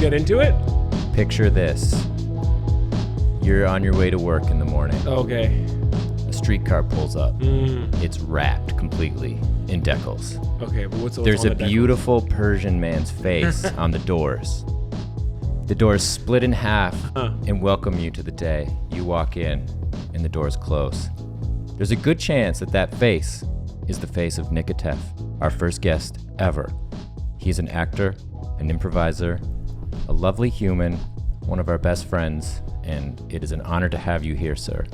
get into it? Picture this. You're on your way to work in the morning. Okay. A streetcar pulls up. It's wrapped completely in decals. Okay, but what's There's on a the decals? beautiful Persian man's face on the doors. The doors split in half and welcome you to the day. You walk in and the doors close. There's a good chance that that face is the face of Nick Atef, our first guest ever. He's an actor, an improviser, a lovely human, one of our best friends, and it is an honor to have you here, sir.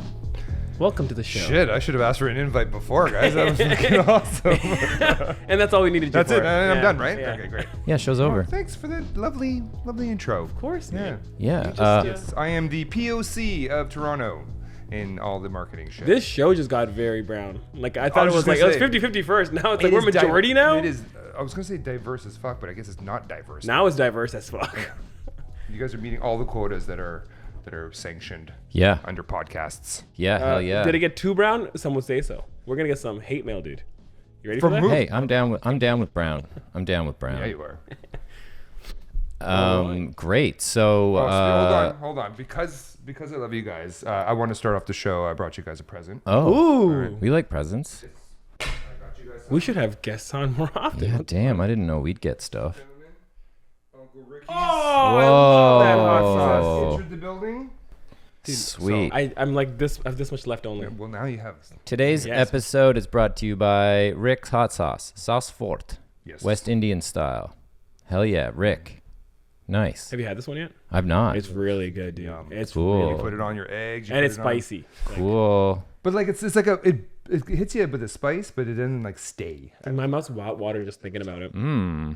Welcome to the show. Shit, I should have asked for an invite before, guys. That was freaking awesome. And that's all we needed you That's for. it. I'm Yeah. done, right? Yeah. Okay, great. Yeah, show's over. Thanks for the lovely intro. Of course, man. Yeah. Yes, I am the POC of Toronto in all the marketing shit. This show just got very brown. Like, I thought was it was just like, gonna it was say, 50-50 first. Now it's It like, we're is majority now? It is. I was gonna say diverse as fuck, but I guess it's not diverse. Now it's diverse as fuck. You guys are meeting all the quotas that are sanctioned. Yeah. Under podcasts. Yeah, hell yeah. Did it get too brown? Some would say so. We're going to get some hate mail, dude. You ready From for that? who? Hey, I'm down with Brown. I'm down with Brown. Yeah, you are. Great. So, Hold on. Because I love you guys, I want to start off the show. I brought you guys a present. Ooh. We like presents. I got you guys We should have guests on more often. Yeah, damn, I didn't know we'd get stuff. Uncle Ricky's Oh, I love that hot Whoa. sauce. entered the building. Sweet. I'm like this. I have this much left only. Yeah, well, now you have. Today's Yes. episode is brought to you by Rick's Hot Sauce. Sauce Fort. Yes. West Indian style. Hell yeah, Rick. Nice. Have you had this one yet? I've not. It's really good, dude. Yum. It's Cool. really You put it on your eggs. and it's spicy. Cool. But like it's like it hits you with the spice, but it doesn't like stay. And my mouth's water just thinking about it.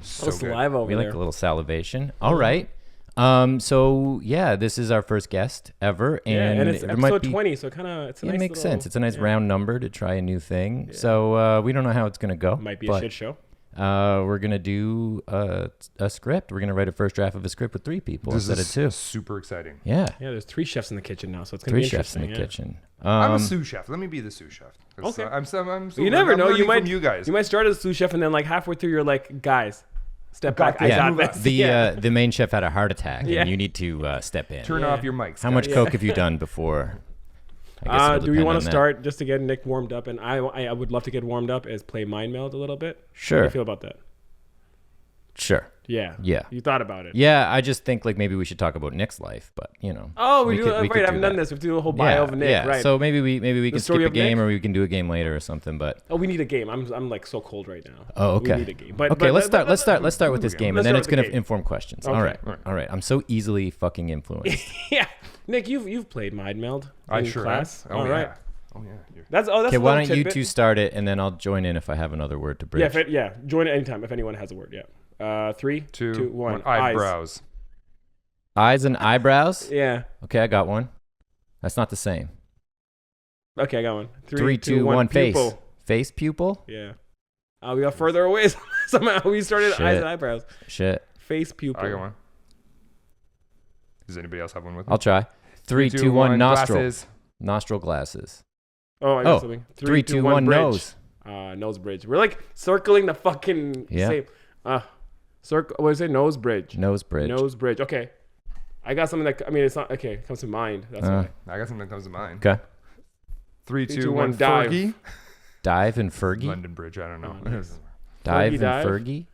So Oh, saliva over We there. like a little salivation. All right. So yeah, this is our first guest ever, Yeah, and it's there episode 20, so kind of it's a It nice makes little- sense. It's a nice round number to try a new thing. So we don't know how it's gonna go. Might be but, a shit show. We're gonna do a script. We're gonna write a first draft of a script with 3 people This instead of is 2. super exciting. Yeah, Yeah, there's 3 chefs in the kitchen now, so it's gonna 3 be chefs in the interesting, yeah. kitchen. I'm a sous chef. Let me be the sous chef. 'Cause, Okay. I'm You never know. You might from you guys. You might start as a sous chef, and then like halfway through, you're like, guys, step back. this. I got Yeah. this. The main chef had a heart attack, Yeah. and you need to step in. Turn off your mics. How much guys. coke have you done before? I guess it'll Do we depend want on to that. start just to get Nick warmed up? And I would love to get warmed up as play Mind Meld a little bit. How do Sure. you feel about that? Sure. Yeah. Yeah. You thought about it. Yeah, I just think like maybe we should talk about Nick's life, but you know. Oh, we do. could- Right, could I haven't do done that. this. We have to do a whole bio of Nick. Yeah. Right. So maybe we can skip story a of game, Nick? or we can do a game later or something. But Oh, we need a game. I'm like so cold right now. oh, okay. We need a game. But, Okay, but- let's but- start with this game, Let's and then start it's with the gonna game. inform questions. Okay. All right. All right. I'm so easily fucking influenced. Yeah, Nick, you've played Mind Meld in I sure class. have. Oh All yeah. right. Oh yeah. You're- That's Okay, a why little don't you tidbit. two start it, and then I'll join in if I have another word to bridge. Yeah, join it anytime if anyone has a word. Yeah. 3, 2, 1. Eyebrows. Eyes and eyebrows. Yeah. Okay, I got one. That's not the same. Okay, I got one. 3, 2, 1. Face. Pupil. Face pupil. Yeah. We got further away somehow. We started eyes Shit. and eyebrows. Shit. Face pupil. I got one. Does anybody else have one with me? I'll try. 3, 2, 1. Nostril. Glasses. Nostril glasses. Oh, I got something. 3, 2, 1. bridge. Nose. Nose bridge. We're like circling the fucking Yeah. same. Circle. What is it? Nose bridge. Nose bridge. Nose bridge. Okay. I got something that, I mean, it's not, okay, it comes to mind. That's why. I got something that comes to mind. Okay. 3, 3, 2, 2, 1. 1, dive. Fergie. Dive and Fergie. London Bridge. I don't know. Oh, nice. Dive Fergie and dive. Fergie.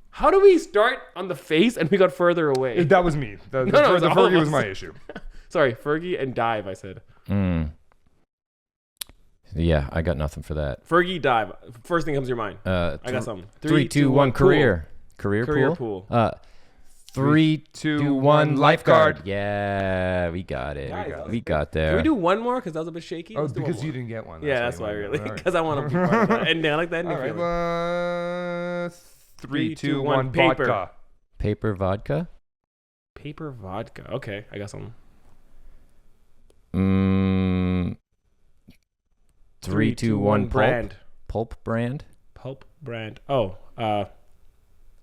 How do we start on the face and we got further away? That was me. The no, it's all of Fergie was us. my issue. Sorry, Fergie and dive, I said. Yeah, I got nothing for that. Fergie, dive. First thing comes to your mind. I got something. 3, 2, 1. Career. Career pool. 3, 2, 2, 1. Lifeguard. lifeguard. Yeah, we got it. Guys, that was We got Can there. we do one more? Because that was a bit shaky. Oh, Let's do one because you more. didn't get one. Yeah, that's why, you really. went. Because I want to be part of that. And I like that. All right. Feeling. 3, 2, 1. Paper. Vodka. Paper vodka. Paper vodka. Okay, I got something. 3, 2, 1. Brand. Pulp brand. Pulp brand. Oh,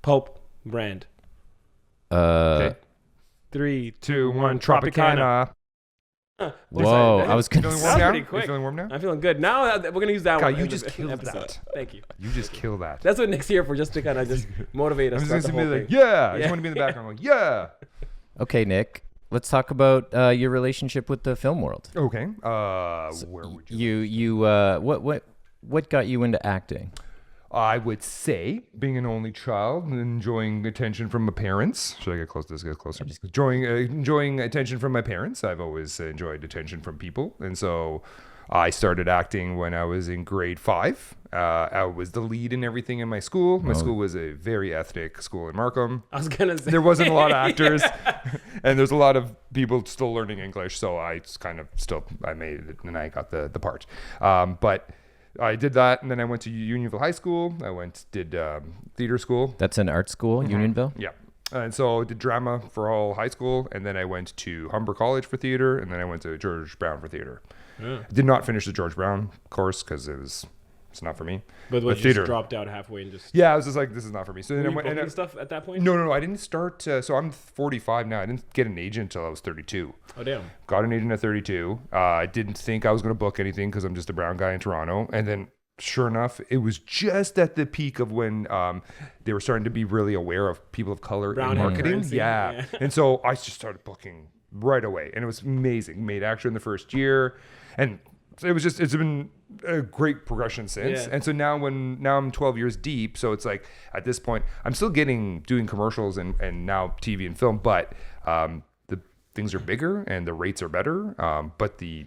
pulp brand. Okay. 3, 2, 1. Tropicana. Whoa, I was Feeling gonna warm That was now? pretty You quick. feeling warm now? I'm feeling good. Now we're going to use that God, one. you in just the killed episode. that. Thank you. You just kill that. That's what Nick's here for, just to kind of just motivate us. I'm throughout just the gonna whole be like, thing. yeah. I just want to be in the background like, yeah. Okay, Nick. Let's talk about your relationship with the film world. Okay. Where would you? What got you into acting? I would say being an only child, enjoying attention from my parents. Should I get close to this? Get closer. Enjoying attention from my parents. I've always enjoyed attention from people, and so I started acting when I was in grade 5. I was the lead in everything in my school. My school was a very ethnic school in Markham. I was going to say. There wasn't a lot of actors, and there's a lot of people still learning English. So I made it, and I got the part. But I did that, and then I went to Unionville High School. Did theater school. That's an art school, Unionville? Yeah. And so I did drama for all high school, and then I went to Humber College for theater, and then I went to George Brown for theater. Yeah. Did not finish the George Brown course because it's not for me. But what, you theater. just dropped out halfway and just. Yeah, I was just like, this is not for me. So then Were I you went booking stuff at that point? No, I didn't start. So I'm 45 now. I didn't get an agent until I was 32. Oh, damn. Got an agent at 32. I didn't think I was going to book anything because I'm just a brown guy in Toronto. And then sure enough, it was just at the peak of when they were starting to be really aware of people of color Brown in marketing. currency. Yeah. And so I just started booking right away. And it was amazing. Made extra in the first year. And it's been a great progression since. Yeah. And so now I'm 12 years deep. So it's like at this point, I'm still doing commercials and now TV and film, but the things are bigger and the rates are better. But the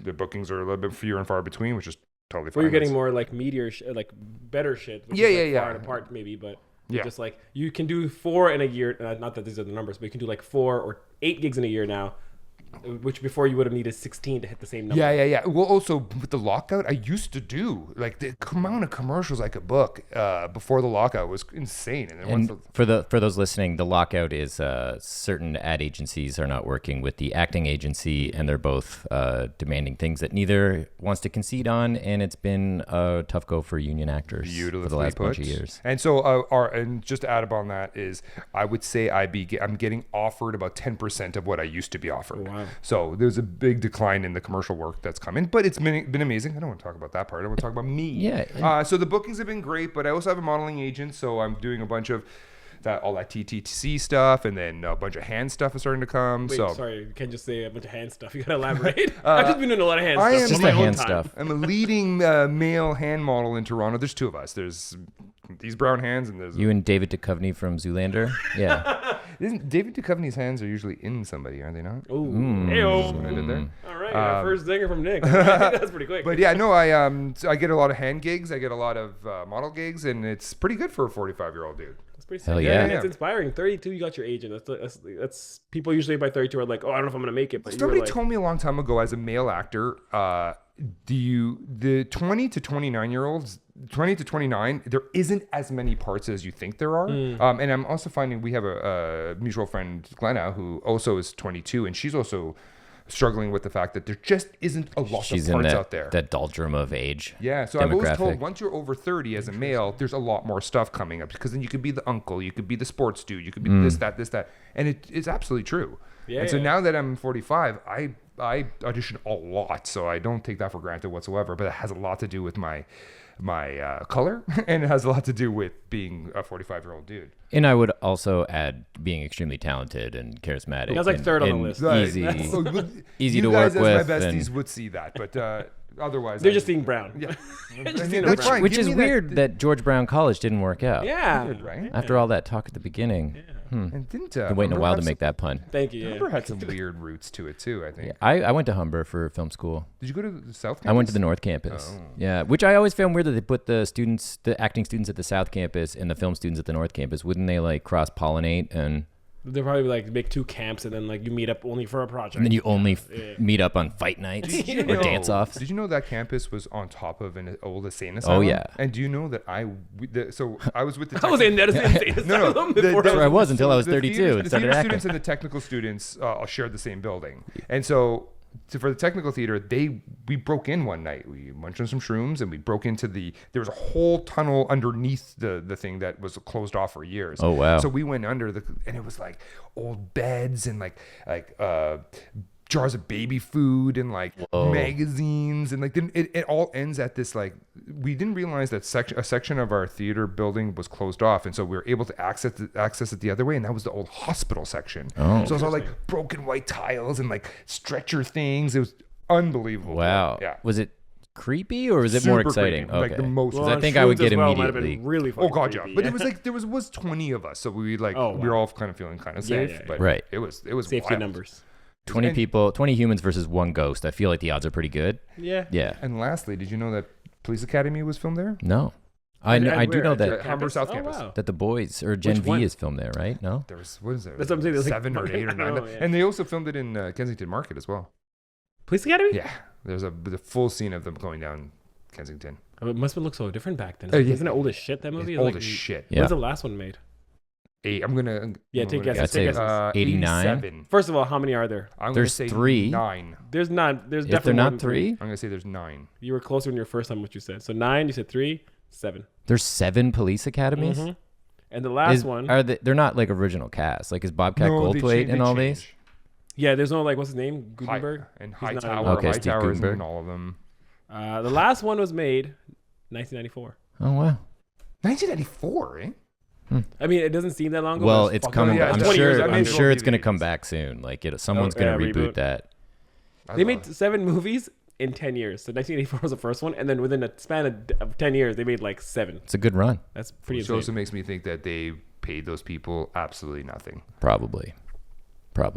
bookings are a little bit fewer and far between, which is totally fine. Well, you're getting more like like better shit. Which Yeah, is like yeah. far apart maybe, but Yeah. just like you can do 4 in a year. Not that these are the numbers, but you can do like 4 or 8 gigs in a year now, which before you would have needed 16 to hit the same number. Yeah. Well, also with the lockout, I used to do like the amount of commercials I could book before the lockout was insane. And then once And for those listening, the lockout is certain ad agencies are not working with the acting agency, and they're both demanding things that neither wants to concede on, and it's been a tough go for union actors for the last bunch of years. And so, and just to add upon that is, I would say I'm getting offered about 10% of what I used to be offered. Wow. So there's a big decline in the commercial work that's come in, but it's been amazing. I don't want to talk about that part. I want to talk about me. Yeah. So the bookings have been great, but I also have a modeling agent, so I'm doing a bunch of all that TTC stuff, and then a bunch of hand stuff is starting to come. Wait, so sorry, you can't just say a bunch of hand stuff. You gotta elaborate. I've just been doing a lot of hand I stuff. am on Just my the own hand time. stuff. I'm a leading male hand model in Toronto. There's 2 of us. There's these brown hands, and there's You and David Duchovny from Zoolander? Yeah. Isn't David Duchovny's hands are usually in somebody, are they not? Ooh, What I did there. all right, our first zinger from Nick. That's pretty quick. But yeah, no, I get a lot of hand gigs. I get a lot of model gigs, and it's pretty good for a 45-year-old dude. That's pretty Hell sick. yeah. And it's inspiring. 32, you got your agent. That's people usually by 32 are like, oh, I don't know if I'm gonna make it. But Somebody you're like, told me a long time ago, as a male actor, the 20 to 29-year-olds, 20 to 29, there isn't as many parts as you think there are. And I'm also finding we have a mutual friend, Glenna, who also is 22, and she's also struggling with the fact that there just isn't a lot She's of in parts out there. that doldrum of age. Yeah, so I've always told demographic. once you're over 30 as a male, there's a lot more stuff coming up, because then you could be the uncle, you could be the sports dude, you could be this, that. And it's absolutely true. Yeah, and so yeah. now that I'm 45, I audition a lot, so I don't take that for granted whatsoever, but it has a lot to do with my color, and it has a lot to do with being a 45-year-old dude. And I would also add being extremely talented and charismatic. That's like and- third on the and list. Easy, So, easy you to guys work as with. my besties and- would see that, but otherwise they're just seeing brown. Yeah. Just I mean, seeing that's brown. fine. which Give is me weird that George Brown College didn't work out. Yeah. Good, right? After all that talk at the beginning. And didn't Been waiting a Humber while have to make that pun. Thank you. Humber Yeah. had some weird roots to it too, I think. Yeah, I went to Humber for film school. Did you go to the South Campus? I went to the North Campus. Oh. Yeah, which I always found weird that they put the acting students at the South Campus and the film students at the North Campus. Wouldn't they like cross pollinate and They'll probably like make 2 camps and then like you meet up only for a project. then you only meet up on fight nights or dance offs? Did you know that campus was on top of an old insane asylum? Oh, yeah. And do you know that I was with the I was in that insane No, asylum the- before. the- That's where I was until I was the 32 theater- and the started theater acting. students and the technical students shared the same building, and so for the technical theater, we broke in one night. We munched on some shrooms, and we broke into there was a whole tunnel underneath the thing that was closed off for years. Oh, wow. So we went under and it was like old beds and like jars of baby food and like Whoa. magazines, and like then it all ends at this like we didn't realize that a section of our theater building was closed off, and so we were able to access it the other way, and that was the old hospital section. So it was all like broken white tiles and like stretcher things. It was unbelievable. Wow. Yeah. Was it creepy or was it Super more exciting? creepy, like the most. Because I think I would get Might have been immediately. really Oh fucking god, yeah. creepy, But it was like there was 20 of us, so we like we were all kind of feeling kind of safe. yeah. But Right. it was safety wild. numbers. 20 people, 20 humans versus one ghost. I feel like the odds are pretty good. Yeah. Yeah. And lastly, did you know that Police Academy was filmed there? No. I do where? know At that Hamburg South Oh, Campus. wow. the boys or Gen Which V one? is filmed there, right? No. There was what is there? That's what I'm saying, there's like 7 or 8 or 9. Oh, yeah. And they also filmed it in Kensington Market as well. Police Academy? Yeah, there's the full scene of them going down Kensington. Oh, it must have looked so different back then. Yeah. Isn't it old as shit, that movie? It's old as shit. Yeah. When's the last one made? I'm gonna Take guesses. I'd say Take guesses. 89. 87. First of all, how many are there? I'm There's gonna say 3. 9. There's not. There's If definitely they're more not than 3, I'm gonna say there's 9. You were closer in your first time what you said. So 9. You said 3. 7. there's 7 police academies. Mhm. And the last one. They're not like original cast. Like is Bobcat No, they Goldthwait cha- in they all change. these? Yeah, there's no like what's his name? Gutenberg. And He's not in Hightower. Okay, Steve Hightower's Gutenberg. in all of them. The last one was made 1994. Oh wow. 1994, eh? I mean, it doesn't seem that long ago. Well, but it's fucking- coming. yeah, I'm 20 years sure. ago. I'm Maybe sure it's it'll gonna be come these. back soon. Like someone's yeah, gonna reboot reboot. that. They made 7 movies in 10 years. So 1984 was the first one, and then within a span of 10 years, they made like 7. It's a good run. That's pretty Which also insane. makes me think that they paid those people absolutely nothing. Probably. Oh,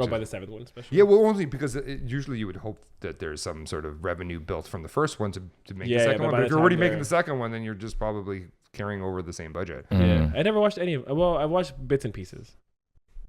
by the 7th one, especially. Yeah, well, only because usually you would hope that there's some sort of revenue built from the first one to make Yeah, the yeah, second but one. by But the if you're already time making they're- the second one, then you're just probably carrying over the same budget. Yeah, I never watched any of. Well, I watched bits and pieces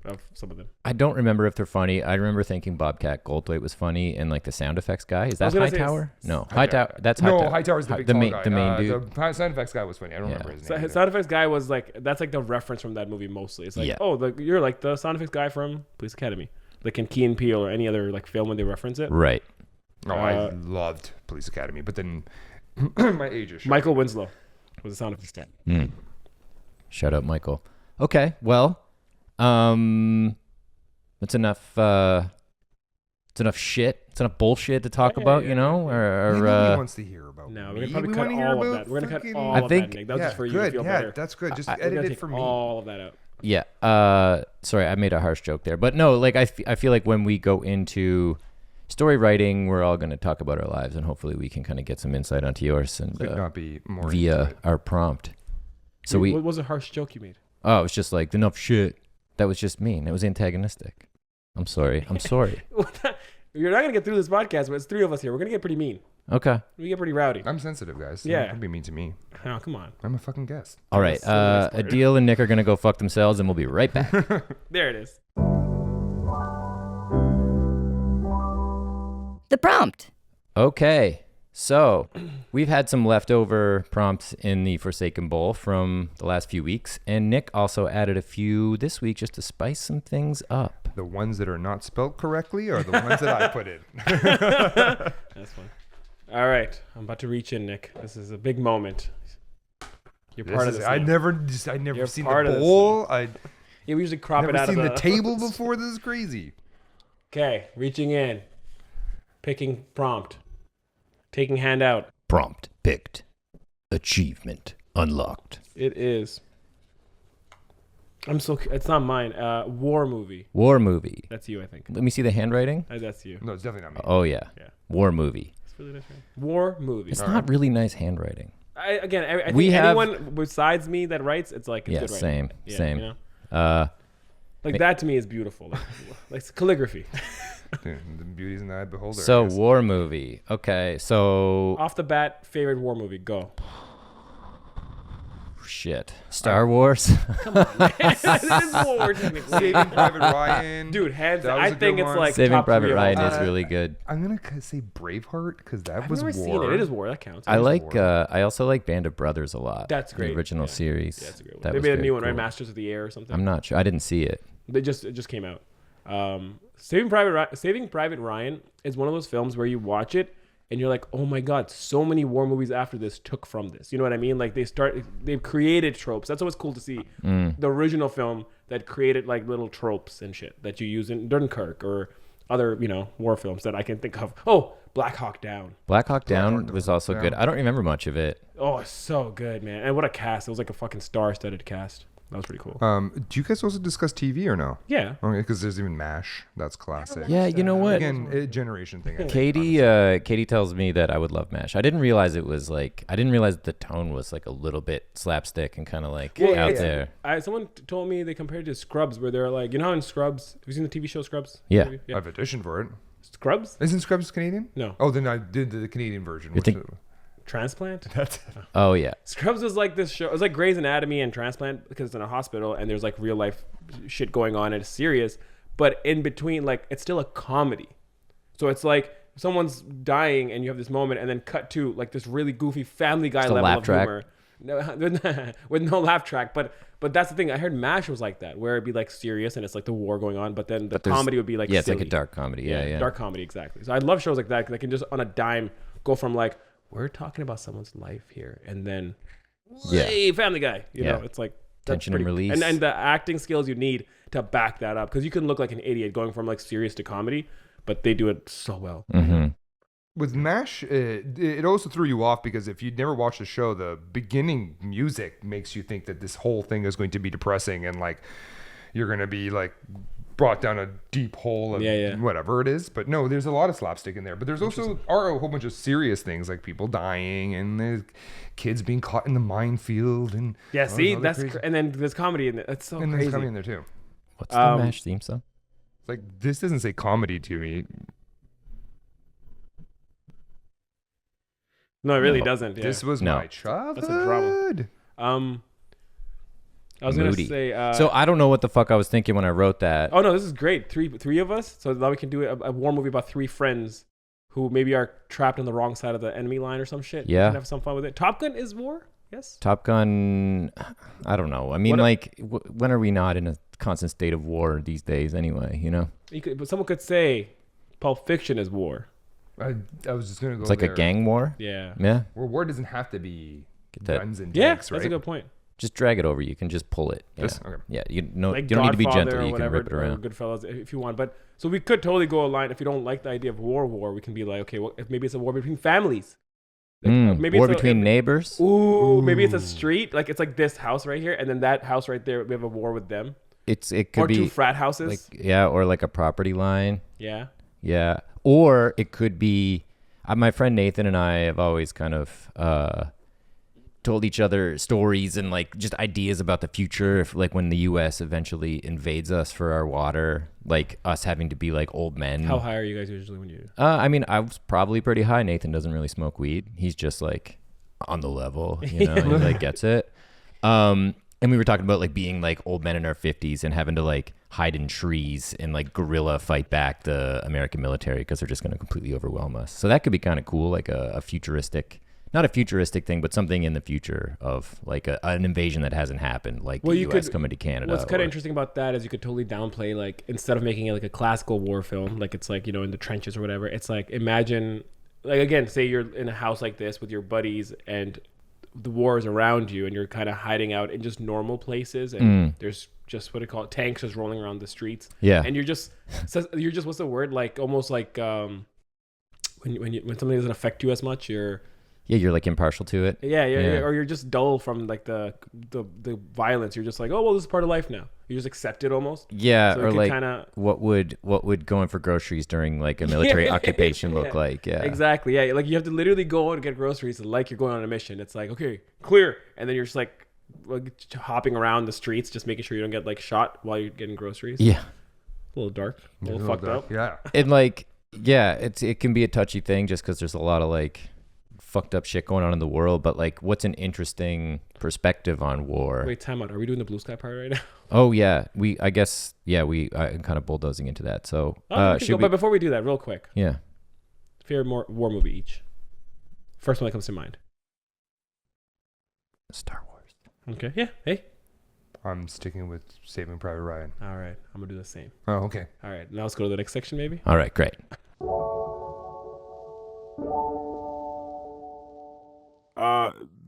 of some of them. I don't remember if they're funny. I remember thinking Bobcat Goldthwait was funny, and like the sound effects guy. Is I was that gonna say Hightower? No, Hightower. Hightower. That's No, Hightower. Hightower's the big the tall main, guy. the main dude. The sound effects guy was funny. I don't remember his name. either. Sound effects guy was like that's like the reference from that movie mostly. It's like, Yeah. oh, you're like the sound effects guy from Police Academy, like in Key and Peele or any other like film when they reference it. Right. Oh, I loved Police Academy, but then my age is showing. Michael Winslow was the sound effects guy. Shout out Michael. Okay, well, that's enough. It's enough shit. It's enough bullshit to talk about, you know. Nobody wants to hear about No, me. we're gonna probably We cut wanna hear all of about that. We're gonna cut fucking- all I of think- that, Nick. That was Yeah, just for you good. to feel Yeah, better. that's good. Just We're edit gonna it take for me. all of that out. Yeah. Sorry, I made a harsh joke there, but no. Like I feel like when we go into story writing, we're all going to talk about our lives, and hopefully we can kind of get some insight onto yours and Could not be more via into it. our prompt. So What was a harsh joke you made? Oh, it was just like enough shit. That was just mean. It was antagonistic. I'm sorry. You're not gonna get through this podcast, but it's 3 of us here. We're gonna get pretty mean. Okay. We get pretty rowdy. I'm sensitive, guys. Yeah. Don't be mean to me. Oh, come on. I'm a fucking guest. All right. the next part. Adeel and Nick are going to go fuck themselves, and we'll be right back. There it is. The prompt. Okay. So we've had some leftover prompts in the Forsaken Bowl from the last few weeks, and Nick also added a few this week just to spice some things up. The ones that are not spelt correctly are the ones that I put in. That's fun. All right, I'm about to reach in, Nick. This is a big moment. You're part of this. I now. never You're seen part the of this bowl. I Yeah, we usually crop it never out seen of the table before. This is crazy. Okay, reaching in, picking prompt, taking hand out. Prompt picked. Achievement unlocked. It is. It's not mine. War movie. War movie. That's you, I think. Let me see the handwriting. That's you. No, it's definitely not me. Oh, yeah. Yeah. War movie. It's really nice. War movie. It's not really nice handwriting. I think We have- anyone besides me that writes, it's like it's Yeah, good writing. same. You know? Like that to me is beautiful. Like it's calligraphy. The beauty's in the eye of the beholder. So I guess. war movie. Okay, so Off the bat, favorite war movie. Go. shit. Star Wars. Come on, man. This is war technically. Saving Private Ryan. Dude, hands. That was I a good think it's one. like Saving top Private 3 of all Ryan time. is really good. I'm gonna say Braveheart because that I've was never war. seen it. It is war. That counts. I It is like. war. I also like Band of Brothers a lot. That's great. The original Yeah. series. Yeah, that's a great one. That They was made a very new one, right? cool. Masters of the Air or something. I'm not sure. I didn't see it. It just came out. Saving Private Ryan is one of those films where you watch it and you're like, oh my god, so many war movies after this took from this. You know what I mean? Like they've created tropes. That's always cool to see. The original film that created like little tropes and shit that you use in Dunkirk or other war films that I can think of. Oh, Black Hawk Down. Black Hawk Down was also good. I don't remember much of it. Oh, it's so good, man. And what a cast. It was like a fucking star-studded cast. That was pretty cool. Do you guys also discuss TV or no? Yeah. Okay, because there's even MASH. That's classic. Yeah, you know what? Again, a generation thing. I think, Katie tells me that I would love MASH. I didn't realize the tone was like a little bit slapstick and kind of like out there. Someone told me they compared it to Scrubs, where they're like, how in Scrubs, have you seen the TV show Scrubs? Yeah. I've auditioned for it. Scrubs? Isn't Scrubs Canadian? No. Oh, then I did the Canadian version. Transplant? Oh yeah. Scrubs was like this show. It was like Grey's Anatomy and Transplant because it's in a hospital and there's like real life shit going on and it's serious. But in between, like, it's still a comedy. So it's like someone's dying and you have this moment and then cut to like this really goofy Family Guy level of humor. No, with no laugh track. But that's the thing. I heard MASH was like that, where it'd be like serious and it's like the war going on, but then the comedy would be like silly. It's like a dark comedy. Yeah. Dark comedy, exactly. So I love shows like that because they can just on a dime go from like, we're talking about someone's life here, and then hey, Family Guy. You know, it's like tension and release, and the acting skills you need to back that up, because you can look like an idiot going from like serious to comedy, but they do it so well. Mm-hmm. With MASH, it also threw you off because if you'd never watched the show, the beginning music makes you think that this whole thing is going to be depressing and like you're going to be like brought down a deep hole of whatever it is. But no, there's a lot of slapstick in there. But there's also a whole bunch of serious things like people dying and the kids being caught in the minefield and and then there's comedy in it. That's so crazy. And there's comedy in there too. What's the MASH theme song? Like, this doesn't say comedy to me. No, it really doesn't. Yeah. This was my childhood. That's a drama. I was going to say... so I don't know what the fuck I was thinking when I wrote that. Oh, no, this is great. Three of us. So now we can do a war movie about three friends who maybe are trapped on the wrong side of the enemy line or some shit. Yeah. We can have some fun with it. Top Gun is war? Yes? Top Gun... I don't know. I mean, when are we not in a constant state of war these days anyway, you know? But someone could say Pulp Fiction is war. I was just going to go It's like a gang war? Yeah. Yeah. Well, war doesn't have to be guns and tanks, right? That's a good point. Just drag it over. You can just pull it. Okay. Yeah, you don't like need to be gentle. You whatever, can rip it around. Goodfellas if you want. But so we could totally go a line. If you don't like the idea of war, we can be like, okay, well, if maybe it's a war between families. Like, maybe war between neighbors. Ooh, maybe it's a street. Like it's like this house right here, and then that house right there. We have a war with them. It could be two frat houses. Or like a property line. Yeah. Or it could be. My friend Nathan and I have always kind of told each other stories and like just ideas about the future. If like when the U.S. eventually invades us for our water, like us having to be like old men. How high are you guys usually when you? I mean, I was probably pretty high. Nathan doesn't really smoke weed. He's just like on the level, you know. He like gets it. And we were talking about like being like old men in our 50s and having to like hide in trees and like guerrilla fight back the American military because they're just going to completely overwhelm us. So that could be kind of cool, like a futuristic, not a futuristic thing, but something in the future of like an invasion that hasn't happened, like the U.S. coming to Canada. What's kind of interesting about that is you could totally downplay, like instead of making it like a classical war film, like it's like, you know, in the trenches or whatever, it's like imagine, like again, say you're in a house like this with your buddies and the war is around you and you're kind of hiding out in just normal places and there's just what do you call it, tanks just rolling around the streets, and you're just what's the word, like almost like when something doesn't affect you as much, you're like impartial to it, or you're just dull from like the violence. You're just like, oh well, this is part of life now. You just accept it almost. So or like what would going for groceries during like a military occupation look like? Yeah, exactly. Yeah, like you have to literally go and get groceries like you're going on a mission. It's like, okay, clear, and then you're just like hopping around the streets, just making sure you don't get like shot while you're getting groceries. Yeah, a little dark, a little fucked up. Yeah, and like it can be a touchy thing just because there's a lot of like fucked up shit going on in the world, but like what's an interesting perspective on war? Wait, time out. Are we doing the blue sky part right now? Oh yeah, I'm kind of bulldozing into that. So but before we do that, real quick, favorite war movie each. First one that comes to mind. Star Wars. Okay. Yeah. Hey. I'm sticking with Saving Private Ryan. All right, I'm gonna do the same. Oh, okay. All right, now let's go to the next section, maybe. All right, great.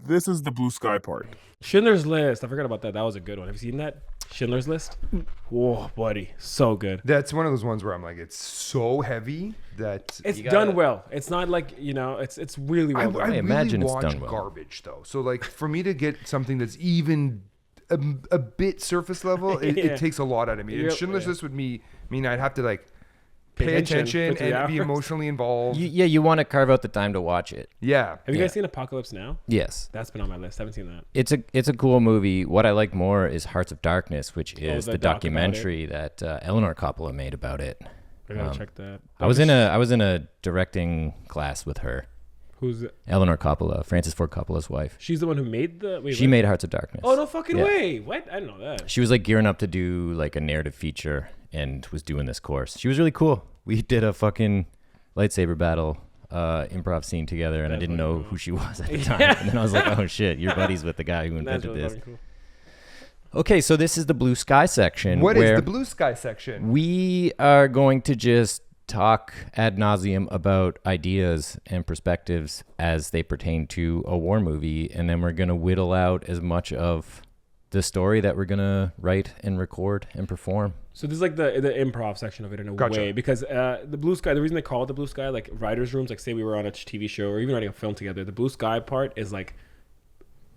This is the blue sky part. Schindler's List. I forgot about that. That was a good one. Have you seen that? Schindler's List. Whoa, buddy, so good. That's one of those ones where I'm like, it's so heavy that It's done well. It's not like, it's really well done. I really imagine it's watch done well. garbage though. So like for me to get something that's even a bit surface level, it takes a lot out of me. And Schindler's List would mean I'd have to like pay attention for 3 and be hours. emotionally involved. You want to carve out the time to watch it. Yeah. Have you guys seen Apocalypse Now? Yes. That's been on my list. I haven't seen that. It's a cool movie. What I like more is Hearts of Darkness, which is the the doc about documentary that Eleanor Coppola made about it. I gotta check that. I was in a directing class with her. Who's Eleanor Coppola, Francis Ford Coppola's wife. She's the one who made the. Wait, She what? made Hearts of Darkness. Oh no fucking Yeah. way! What? I didn't know that. She was like gearing up to do like a narrative feature and was doing this course. She was really cool. We did a fucking lightsaber battle improv scene together, and I didn't know who she was at the time. And then I was like, oh shit, you're buddies with the guy who That's invented really this. fucking cool. Okay, so this is the blue sky section. What is where the blue sky section? we are going to just talk ad nauseum about ideas and perspectives as they pertain to a war movie, and then we're going to whittle out as much of the story that we're going to write and record and perform. So this is like the improv section of it in a Gotcha. way, because the blue sky, the reason they call it the blue sky, like writers' rooms, like say we were on a TV show or even writing a film together, the blue sky part is like,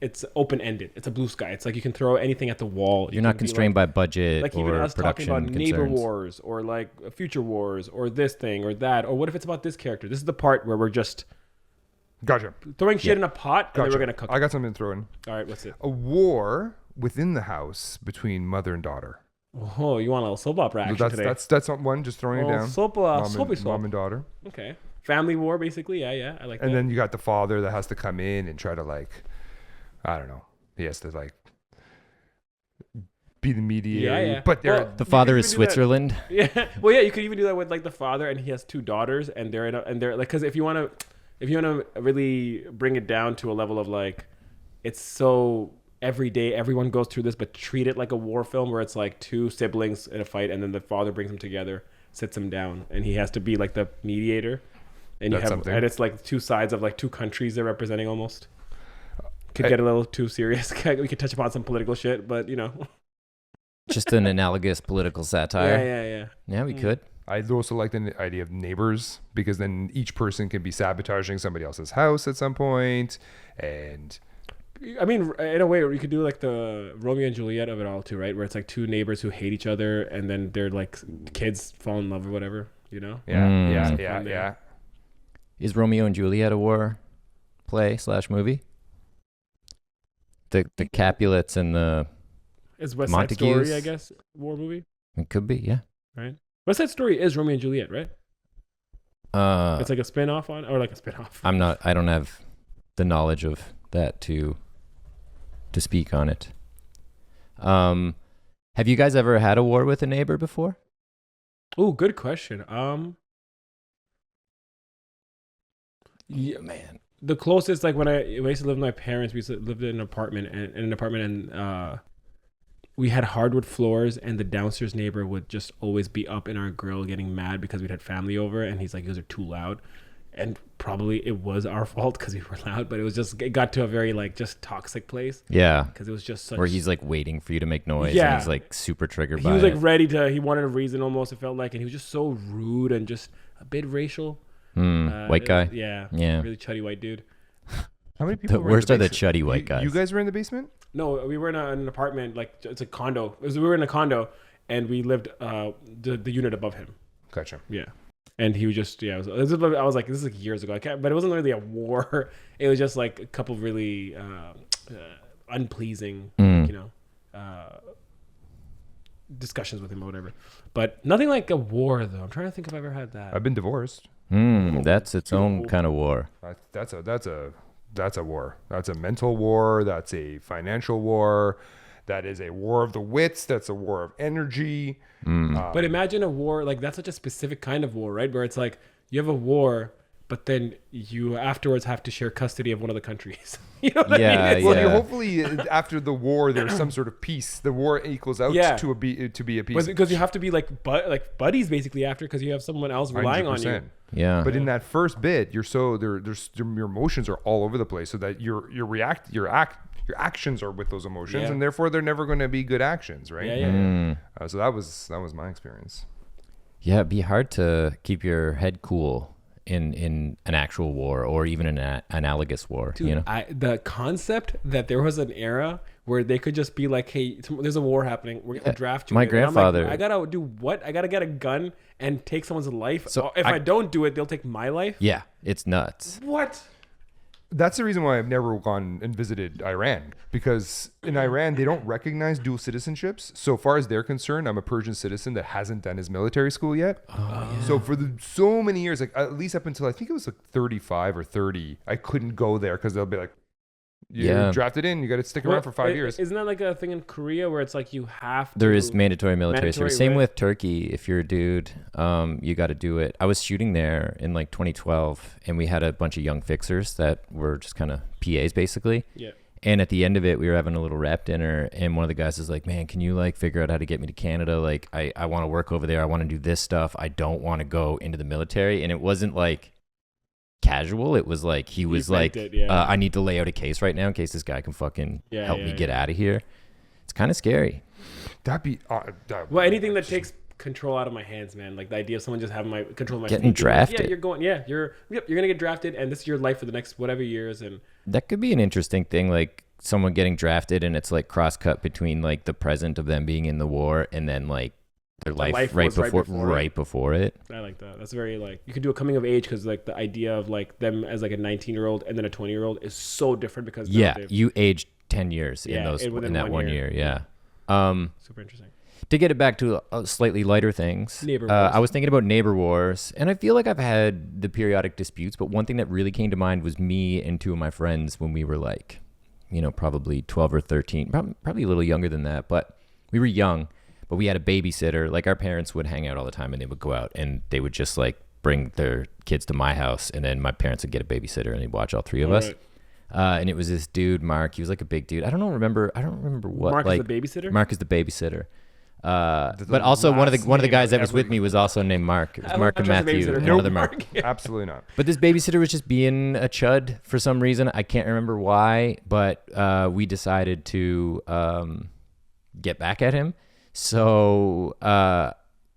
it's open-ended. It's a blue sky. It's like you can throw anything at the wall. You're not constrained by budget like even or us talking production about neighbor concerns. wars or like future wars or this thing or that, or what if it's about this character? This is the part where we're just Gotcha. throwing shit in a pot and then Gotcha. we're gonna cook I it. got something to throw in. All right, what's it? A war within the house between mother and daughter. Oh, you want a little soap opera action today? That's one. Just throwing it down. Mom and daughter. Okay, family war basically. Yeah, I like that. And then you got the father that has to come in and try to like, I don't know. He has to like be the mediator. Yeah. But they're Well, The father You is could do that. Switzerland. Yeah, well, yeah, you could even do that with like the father, and he has 2 daughters, and they're like, because if you want to really bring it down to a level of like, it's so every day everyone goes through this, but treat it like a war film where it's like 2 siblings in a fight, and then the father brings them together, sits them down, and he has to be like the mediator, and That's something. and it's like 2 sides of like 2 countries they're representing almost. Could get a little too serious. We could touch upon some political shit, but Just an analogous political satire. yeah. Yeah, we could. I also like the idea of neighbors, because then each person can be sabotaging somebody else's house at some point. And I mean, in a way, you could do like the Romeo and Juliet of it all too, right? Where it's like 2 neighbors who hate each other, and then they're like kids fall in love or whatever, yeah. Is Romeo and Juliet a war play / movie? The Capulets and the It's West Side Montagues. Story, I guess, war movie, it could be, yeah. right? West Side Story is Romeo and Juliet, right? It's like a spin-off on, or like a spin-off. I don't have the knowledge of that to speak on it. Have you guys ever had a war with a neighbor before? Oh, good question. Yeah, man. The closest, like when I used to live with my parents, we used to live in an apartment, and we had hardwood floors, and the downstairs neighbor would just always be up in our grill getting mad because we'd had family over, and he's like, you guys are too loud. And probably it was our fault because we were loud, but it got to a very like just toxic place Yeah. because it was just such. Where he's like waiting for you to make noise, Yeah. and he's like super triggered he by was it. like ready to. He wanted a reason almost. It felt like, and he was just so rude and just a bit racial. White guy. Yeah. Yeah. Really chuddy white dude. How many people The were in worst are the basement? chuddy white guys. You guys were in the basement? No, we were in an apartment, like it's a condo. We were in a condo, and we lived the unit above him. Gotcha. Yeah, and he was just I was like, this is like years ago. But it wasn't really a war. It was just like a couple really unpleasing, discussions with him or whatever. But nothing like a war though. I'm trying to think if I've ever had that. I've been divorced. That's its own kind of war. That's a war. That's a mental war. That's a financial war. That is a war of the wits. That's a war of energy. But imagine a war, like that's such a specific kind of war, right? Where it's like you have a war but then you afterwards have to share custody of one of the countries. You know what I mean? It's Well, yeah. you hopefully after the war there's some sort of peace. The war equals out Yeah. to be a peace. Because you have to be like buddies basically after, because you have someone else relying on you. 100%. Yeah. But in that first bit, you're so your emotions are all over the place, so that your actions are with those emotions, Yeah. and therefore they're never going to be good actions, right? Yeah. So that was my experience. Yeah, it'd be hard to keep your head cool in an actual war or even an analogous war. Dude, you know, the concept that there was an era where they could just be like, "Hey, there's a war happening. We're gonna draft you." My in." And I'm like, grandfather- I gotta do what? I gotta get a gun and take someone's life. So If I don't do it, they'll take my life. yeah, it's nuts. What? That's the reason why I've never gone and visited Iran, because in Iran they don't recognize dual citizenships. So far as they're concerned, I'm a Persian citizen that hasn't done his military school yet. So for so many years, like at least up until I think it was like 35 or 30, I couldn't go there because they'll be like, "You're drafted in, you got to stick around for 5 years." Isn't that like a thing in Korea where it's like you have to? There is mandatory military service. Same right? with Turkey. If you're a dude, you got to do it. I was shooting there in like 2012, and we had a bunch of young fixers that were just kind of PAs basically. Yeah. And at the end of it, we were having a little rap dinner, and one of the guys was like, "Man, can you like figure out how to get me to Canada? Like, I want to work over there. I want to do this stuff. I don't want to go into the military." And it wasn't like casual. It was like he was like, "I need to lay out a case right now in case this guy can fucking help me get out of here." It's kind of scary. That'd be Well, anything that takes control out of my hands, man. Like the idea of someone just having my control of my Getting drafted. Yeah, you're going. Yeah, you're gonna get drafted, and this is your life for the next whatever years. And That could be an interesting thing, like someone getting drafted and it's like cross cut between like the present of them being in the war and then like their life right before it. I like that. That's very like you could do a coming of age, because like the idea of like them as like a 19-year-old and then a 20-year-old is so different because You aged 10 years in that 1 year. Yeah. Super interesting. To get it back to slightly lighter things, Neighbor wars. I was thinking about neighbor wars, and I feel like I've had the periodic disputes, but one thing that really came to mind was me and two of my friends when we were like, probably 12 or 13, probably a little younger than that, but we were young, but we had a babysitter. Like our parents would hang out all the time, and they would go out and they would just like bring their kids to my house, and then my parents would get a babysitter and they'd watch all three of us. Right. And it was this dude, Mark. He was like a big dude. I don't remember what. Mark like, is the babysitter? Mark is the babysitter. But also one of the guys that was with me was also named Mark. It was Mark and Matthew, another Mark. Absolutely not. But this babysitter was just being a chud for some reason. I can't remember why, but we decided to get back at him. So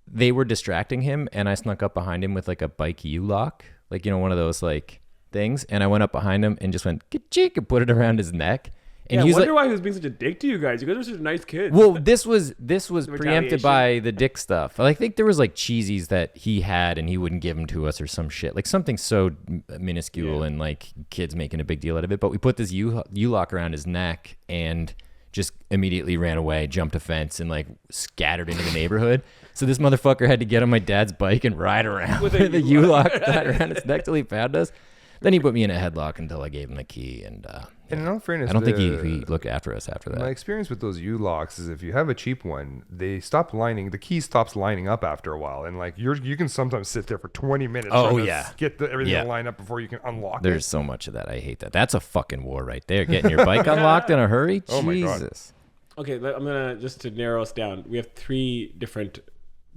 they were distracting him, and I snuck up behind him with like a bike U-lock, like one of those like things. And I went up behind him and just went ka-chik and put it around his neck. And I he was wonder like, why he was being such a dick to you guys. You guys are such nice kids. well, this was preempted retaliation. by the dick stuff. I think there was like cheesies that he had and he wouldn't give them to us or some shit, like something so minuscule and like kids making a big deal out of it. But we put this U-lock around his neck and just immediately ran away, jumped a fence, and like scattered into the neighborhood. So this motherfucker had to get on my dad's bike and ride around with a U-lock tied around his neck till he found us. Then he put me in a headlock until I gave him the key. And in all fairness, I don't think he looked after us after that. My experience with those U-locks is if you have a cheap one, the key stops lining up after a while. And like you can sometimes sit there for 20 minutes trying to get everything to line up before you can unlock There's so much of that. I hate that. That's a fucking war right there. Getting your bike unlocked in a hurry. Oh my God. Jesus. Okay, I'm gonna just to narrow us down. We have 3 different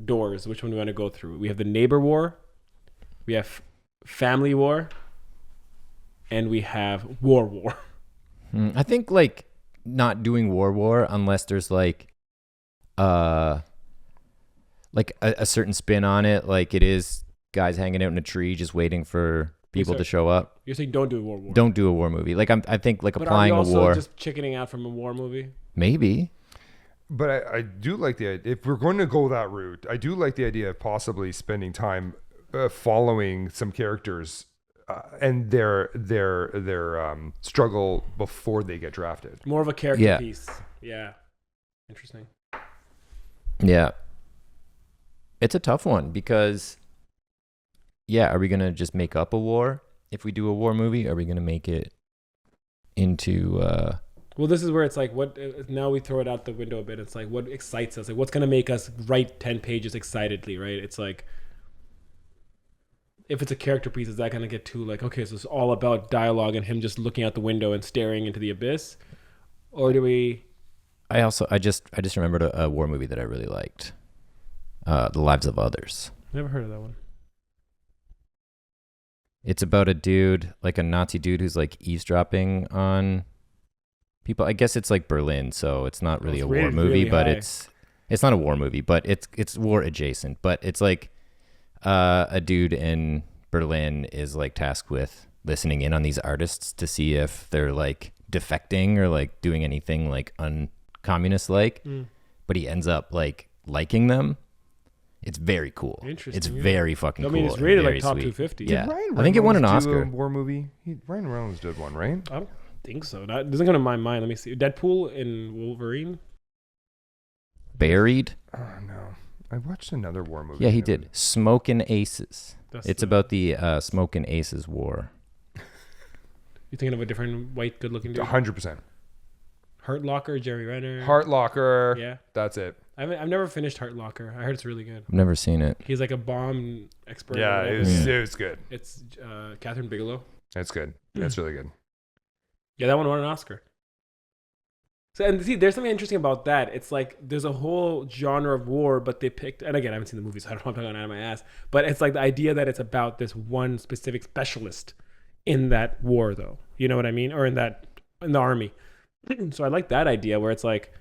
doors. Which one do we want to go through? We have the neighbor war, we have family war, and we have war. I think like not doing war unless there's like a certain spin on it. Like it is guys hanging out in a tree just waiting for people to show up. You're saying don't do a war. Don't do a war movie. Like I think like but applying are we a war. just chickening out from a war movie? Maybe. But I do like the idea. If we're going to go that route, I do like the idea of possibly spending time following some characters and their struggle before they get drafted. More of a character piece. Yeah. Interesting. Yeah. It's a tough one because, are we going to just make up a war if we do a war movie? Are we going to make it into... Well, this is where it's like, what? Now we throw it out the window a bit. It's like, what excites us? Like, what's going to make us write 10 pages excitedly, right? It's like... if it's a character piece, is that gonna get too like, okay, so it's all about dialogue and him just looking out the window and staring into the abyss, or do we? I just remembered a war movie that I really liked, The Lives of Others. Never heard of that one. It's about a dude, like a Nazi dude, who's like eavesdropping on people. I guess it's like Berlin, so it's not really a war movie, really but high. it's not a war movie, but it's war adjacent. But it's like a dude in Berlin is like tasked with listening in on these artists to see if they're like defecting or like doing anything like uncommunist like, but he ends up like liking them. It's very cool. Interesting. It's very fucking cool. I mean, it's rated very like top sweet. 250. Yeah, Did Ryan I think it won an Reynolds do Oscar. a war movie. Ryan Reynolds did one, right? I don't think so. That doesn't come to my mind. Let me see. Deadpool and Wolverine. Buried. Oh no, I watched another war movie. Yeah, he did. Smokin' Aces. It's the- about the Smokin' Aces War. You thinking of a different white, good-looking dude? 100%. Hurt Locker, Jerry Renner. Heart Locker. Yeah, That's it. I've never finished Hurt Locker. I heard it's really good. I've never seen it. He's like a bomb expert. Yeah, or it whatever. was good. It's Catherine Bigelow. That's good. That's really good. Yeah, that one won an Oscar. So, and see, there's something interesting about that. It's like there's a whole genre of war, but they picked, and again, I haven't seen the movie, so I don't know if I'm talking out of my ass, but it's like the idea that it's about this one specific specialist in that war, though. You know what I mean? Or in the army. So I like that idea where it's like,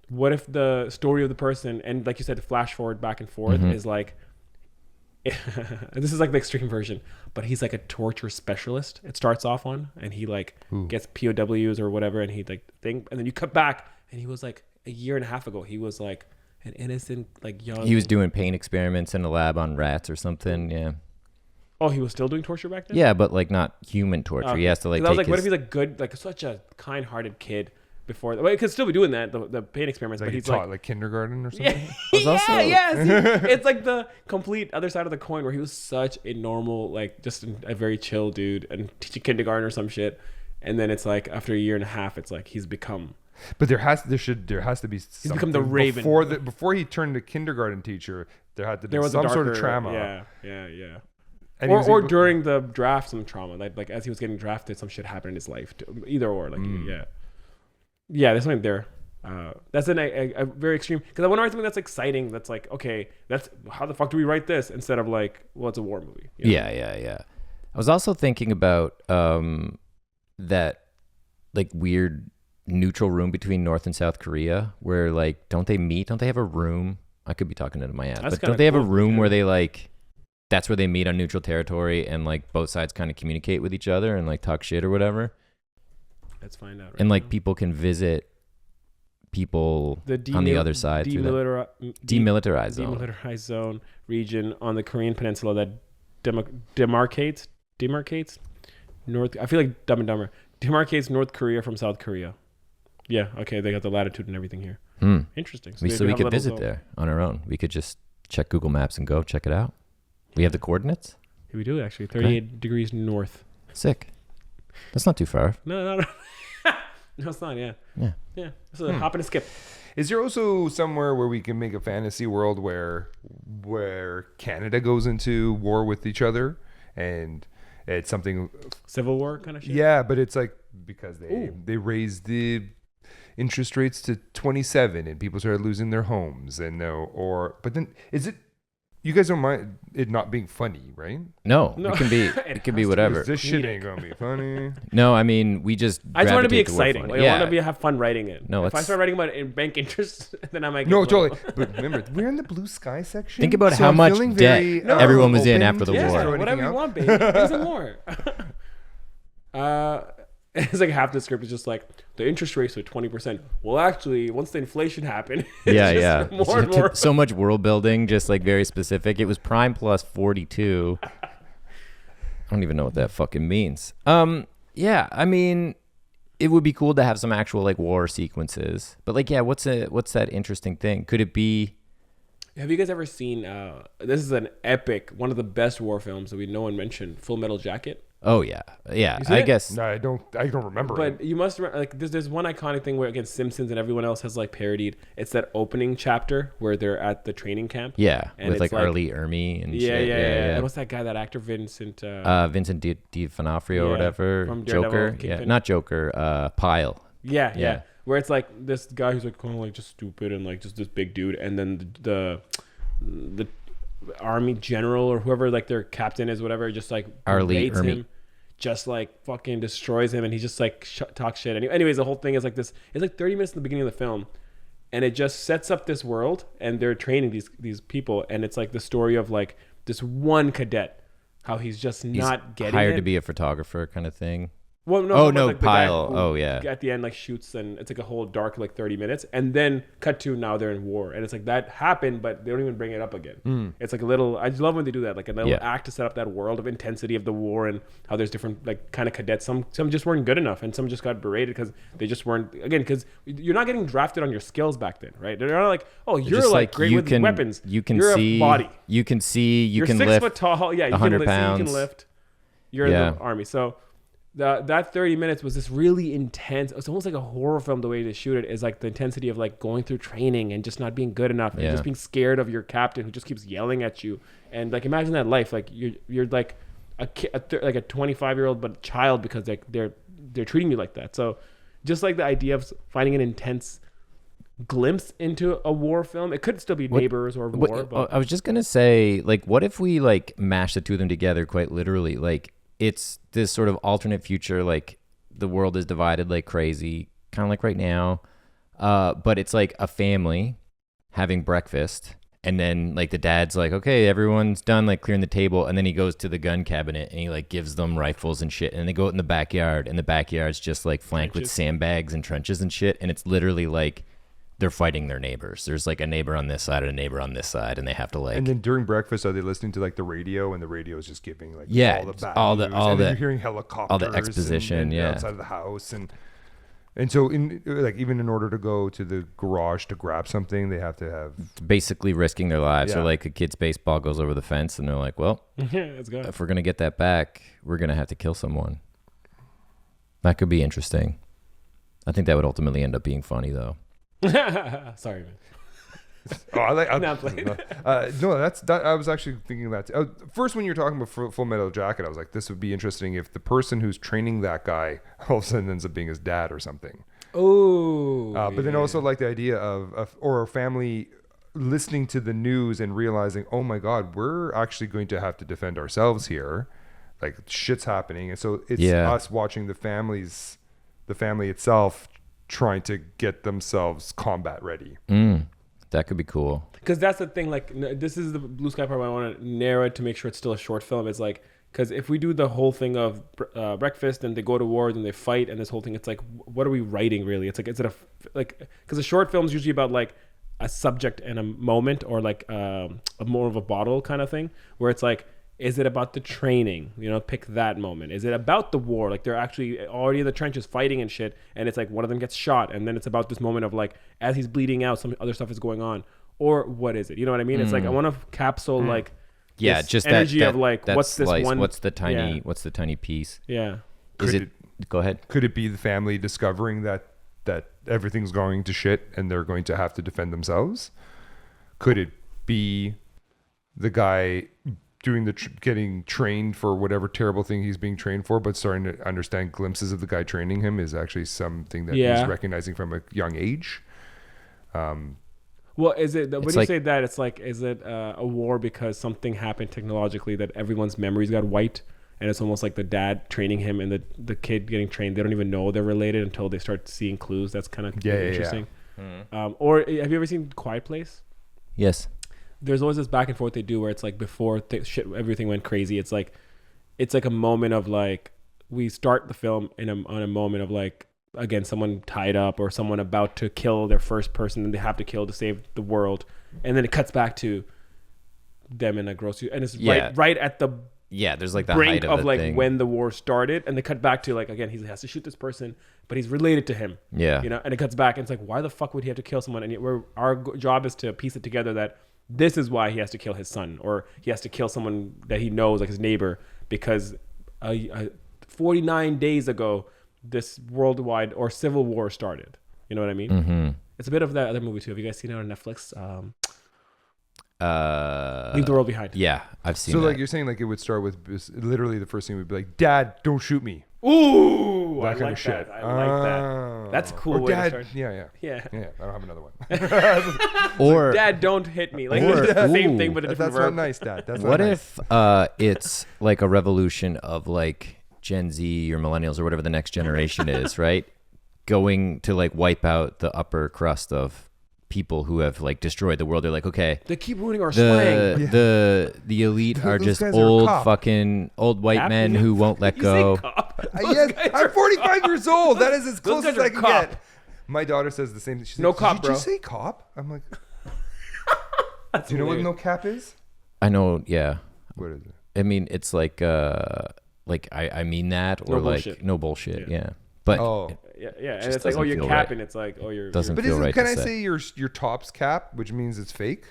what if the story of the person, and like you said, the flash forward back and forth is like, this is like the extreme version, but he's like a torture specialist. It starts off on, and he like gets POWs or whatever, and he like and then you cut back, and he was like a year and a half ago, he was like an innocent, like young. He was doing pain experiments in a lab on rats or something. Yeah. Oh, he was still doing torture back then. Yeah, but like not human torture. He has to like. 'Cause I was take like, what if his- he's like good, like such a kind-hearted kid before? Well, he could still be doing that, the pain experiments, Like but he he's taught like. like kindergarten or something. Yeah. See, it's like the complete other side of the coin where he was such a normal, like just a very chill dude and teaching kindergarten or some shit, and then it's like after a year and a half, it's like he's become. But there has to be something become the Raven. before he turned to kindergarten teacher. There had to be There was some a sort of darker- trauma. Yeah. And he was Or able- during the draft, some trauma. Like as he was getting drafted, some shit happened in his life. Either or, like yeah. There's something there. That's a very extreme, because I want to write something that's exciting. That's like, okay, that's how the fuck do we write this instead of like, well, it's a war movie. You know? Yeah. I was also thinking about that like weird neutral room between North and South Korea where like don't they meet? Don't they have a room? I could be talking into my ass, That's but kinda don't they have a cool, room yeah. where they like that's where they meet on neutral territory and like both sides kind of communicate with each other and like talk shit or whatever? Let's find out. Right And like now. people can visit people on the other side through that demilitarized zone. demilitarized zone region on the Korean peninsula that demarcates North. I feel like Dumb and Dumber demarcates North Korea from South Korea. Yeah, okay, they got the latitude and everything here. Interesting. So we do have a could little visit zone. there on our own. We could just check Google Maps and go check it out. We have the coordinates. We do actually 38 degrees north. Sick. That's not too far. No, no, it's not. Yeah. It's a hop and a skip. Is there also somewhere where we can make a fantasy world where Canada goes into war with each other and it's something? Civil War kind of shit. Yeah, but it's like because they raised the interest rates to 27 and people started losing their homes but then is it? You guys don't mind it not being funny, right? No, No. it can be. It can be whatever. This shit ain't gonna be funny. No, I mean we just. I just want to be gravitate toward exciting. funny. Like, I want to have fun writing it. No, if I let's- start writing about bank interest, then I might get No, low. totally. But remember, we're in the blue sky section. Think about so how I'm much feeling debt very, everyone was in open after the to war. throw Yeah, anything whatever you out. want, baby. Give some more. It's like half the script is just like the interest rates are 20%. Well, actually, once the inflation happened, it's just more and more. So much world building, just like very specific. It was prime plus 42. I don't even know what that fucking means. Yeah, I mean, it would be cool to have some actual like war sequences. But like, yeah, what's that interesting thing? Could it be? Have you guys ever seen? This is an epic, one of the best war films that no one mentioned. Full Metal Jacket. Oh yeah, yeah. You seen I it? guess No, I don't remember But it. you must remember, like, there's one iconic thing where, again, Simpsons and everyone else has like parodied. It's that opening chapter where they're at the training camp. yeah, And with it's like like- Early Ermey and Yeah, shit. yeah, yeah. And what's that guy? That actor, Vincent. Vincent D'Onofrio or Yeah, whatever. from Daredevil, Joker. Yeah, Kingpin. not Joker. Pyle. Yeah, yeah, Yeah. Where it's like this guy who's like kind of like just stupid and like just this big dude, and then the army general or whoever like their captain is, whatever, just like Arlie berates Ermey. him, just like fucking destroys him, and he just like talks shit. Anyways, the whole thing is like this. It's like 30 minutes in the beginning of the film, and it just sets up this world, and they're training these people, and it's like the story of like this one cadet, how he's just not getting Hired it. to be a photographer kind of thing. Well, no, Oh, but, no, like, the guy Pyle. who Oh, yeah. At the end, like shoots, and it's like a whole dark like 30 minutes, and then cut to now they're in war, and it's like that happened, but they don't even bring it up again. It's like a little. I just love when they do that, like a little Yeah. act to set up that world of intensity of the war and how there's different like kind of cadets. Some just weren't good enough, and some just got berated because they just weren't. Again, because you're not getting drafted on your skills back then, right? They're not like, oh, you're Just like great you with can, weapons. You can you're see a body. You can see. You You're can 6 lift foot tall. Yeah, you 100 can lift. You pounds. can lift. You're Yeah. in the army, so. That 30 minutes was this really intense. It's almost like a horror film. The way to shoot it is like the intensity of like going through training and just not being good enough and Yeah. just being scared of your captain who just keeps yelling at you. And like imagine that life. Like you're like a kid, like a 25-year-old but child because like they're treating you like that. So just like the idea of finding an intense glimpse into a war film. It could still be Neighbors or war. But I was just gonna say, like, what if we like mash the two of them together quite literally? Like, it's this sort of alternate future, like the world is divided like crazy, kind of like right now. But it's like a family having breakfast, and then like the dad's like, okay, everyone's done like clearing the table, and then he goes to the gun cabinet and he like gives them rifles and shit, and they go out in the backyard, and the backyard's just like flanked with Trenches. sandbags and trenches and shit, and it's literally like they're fighting their neighbors. There's like a neighbor on this side and a neighbor on this side, and they have to like. And then during breakfast, are they listening to like the radio, and the radio is just giving like Yeah, all the bad all the- news, all and then the- you're hearing helicopters, exposition, and yeah. outside of the house, and so in like even in order to go to the garage to grab something, they have to have basically risking their lives. Yeah. Or like a kid's baseball goes over the fence, and they're like, well, it's good. if we're gonna get that back, we're gonna have to kill someone. That could be interesting. I think that would ultimately end up being funny, though. Sorry, man. Oh, I like. Not playing. No, that's that. I was actually thinking that. First, when you were talking about Full Metal Jacket, I was like, this would be interesting if the person who's training that guy all of a sudden ends up being his dad or something. Oh, But then also like the idea of or a family listening to the news and realizing, oh my God, we're actually going to have to defend ourselves here. Like shit's happening, and so it's Yeah. us watching the family itself trying to get themselves combat ready. That could be cool. because that's the thing. Like, this is the blue sky part. I want to narrow it to make sure it's still a short film. It's like, because if we do the whole thing of breakfast and they go to war and they fight and this whole thing, it's like, what are we writing really? It's like, is it because a short film is usually about like a subject and a moment, or like a more of a bottle kind of thing, where it's like, is it about the training? You know, pick that moment. Is it about the war? Like they're actually already in the trenches fighting and shit, and it's like one of them gets shot, and then it's about this moment of like, as he's bleeding out, some other stuff is going on, or what is it? You know what I mean? It's like I want to capsule like Yeah, this just energy that, of like that what's this slice, one? What's the tiny piece? Yeah. Is Could it? Go ahead. Could it be the family discovering that everything's going to shit and they're going to have to defend themselves? Could it be the guy doing getting trained for whatever terrible thing he's being trained for, but starting to understand glimpses of the guy training him is actually something that Yeah. he's recognizing from a young age? Well, is it when It's you like- say that? It's like, is it a war because something happened technologically that everyone's memories got wiped, and it's almost like the dad training him and the kid getting trained. They don't even know they're related until they start seeing clues. That's kind of Yeah. interesting. Or have you ever seen Quiet Place? Yes. There's always this back and forth they do where it's like before everything went crazy. It's like a moment of like, we start the film on a moment of like, again, someone tied up or someone about to kill their first person and they have to kill to save the world, and then it cuts back to them in a grocery, and it's Yeah. right at the Yeah, there's like the brink height of the like thing. when the war started, and they cut back to like, again, he has to shoot this person, but he's related to him. Yeah. You know, and it cuts back and it's like, why the fuck would he have to kill someone? And yet our job is to piece it together that this is why he has to kill his son, or he has to kill someone that he knows, like his neighbor, because 49 days ago, this worldwide or civil war started. You know what I mean? Mm-hmm. It's a bit of that other movie too. Have you guys seen it on Netflix? Leave the World Behind. Yeah, I've seen So that. like you're saying, like it would start with literally the first thing would be like, "Dad, don't shoot me." Ooh, That I kind like of shit. that. I like that. That's a cool Or way Dad, to start. yeah. Yeah. I don't have another one. Or Dad, don't hit me. Like Or- it's the same ooh. thing, but a different That's not verb. nice, Dad. That's what not nice. if it's like a revolution of like Gen Z or millennials or whatever the next generation is, right? Going to like wipe out the upper crust of people who have like destroyed the world. They're like, okay, They keep ruining our slang. the elite are Those just guys are old cop. fucking old white Cap? men who won't let You go. say cop. Yes, I'm 45 years old. That is as those close as guys are I can cop. get. My daughter says the same thing. She's No like, cop, Did bro. you say cop? I'm like, That's do you know what hilarious. no cap is? I know, yeah. What is it? I mean, it's like I mean that, or No like bullshit. no bullshit, Yeah. yeah. But Oh. Yeah, and Just it's like, oh, doesn't you're feel capping. right. It's like, oh, you're Doesn't But feel isn't, right can to I say. say your top's cap, which means it's fake?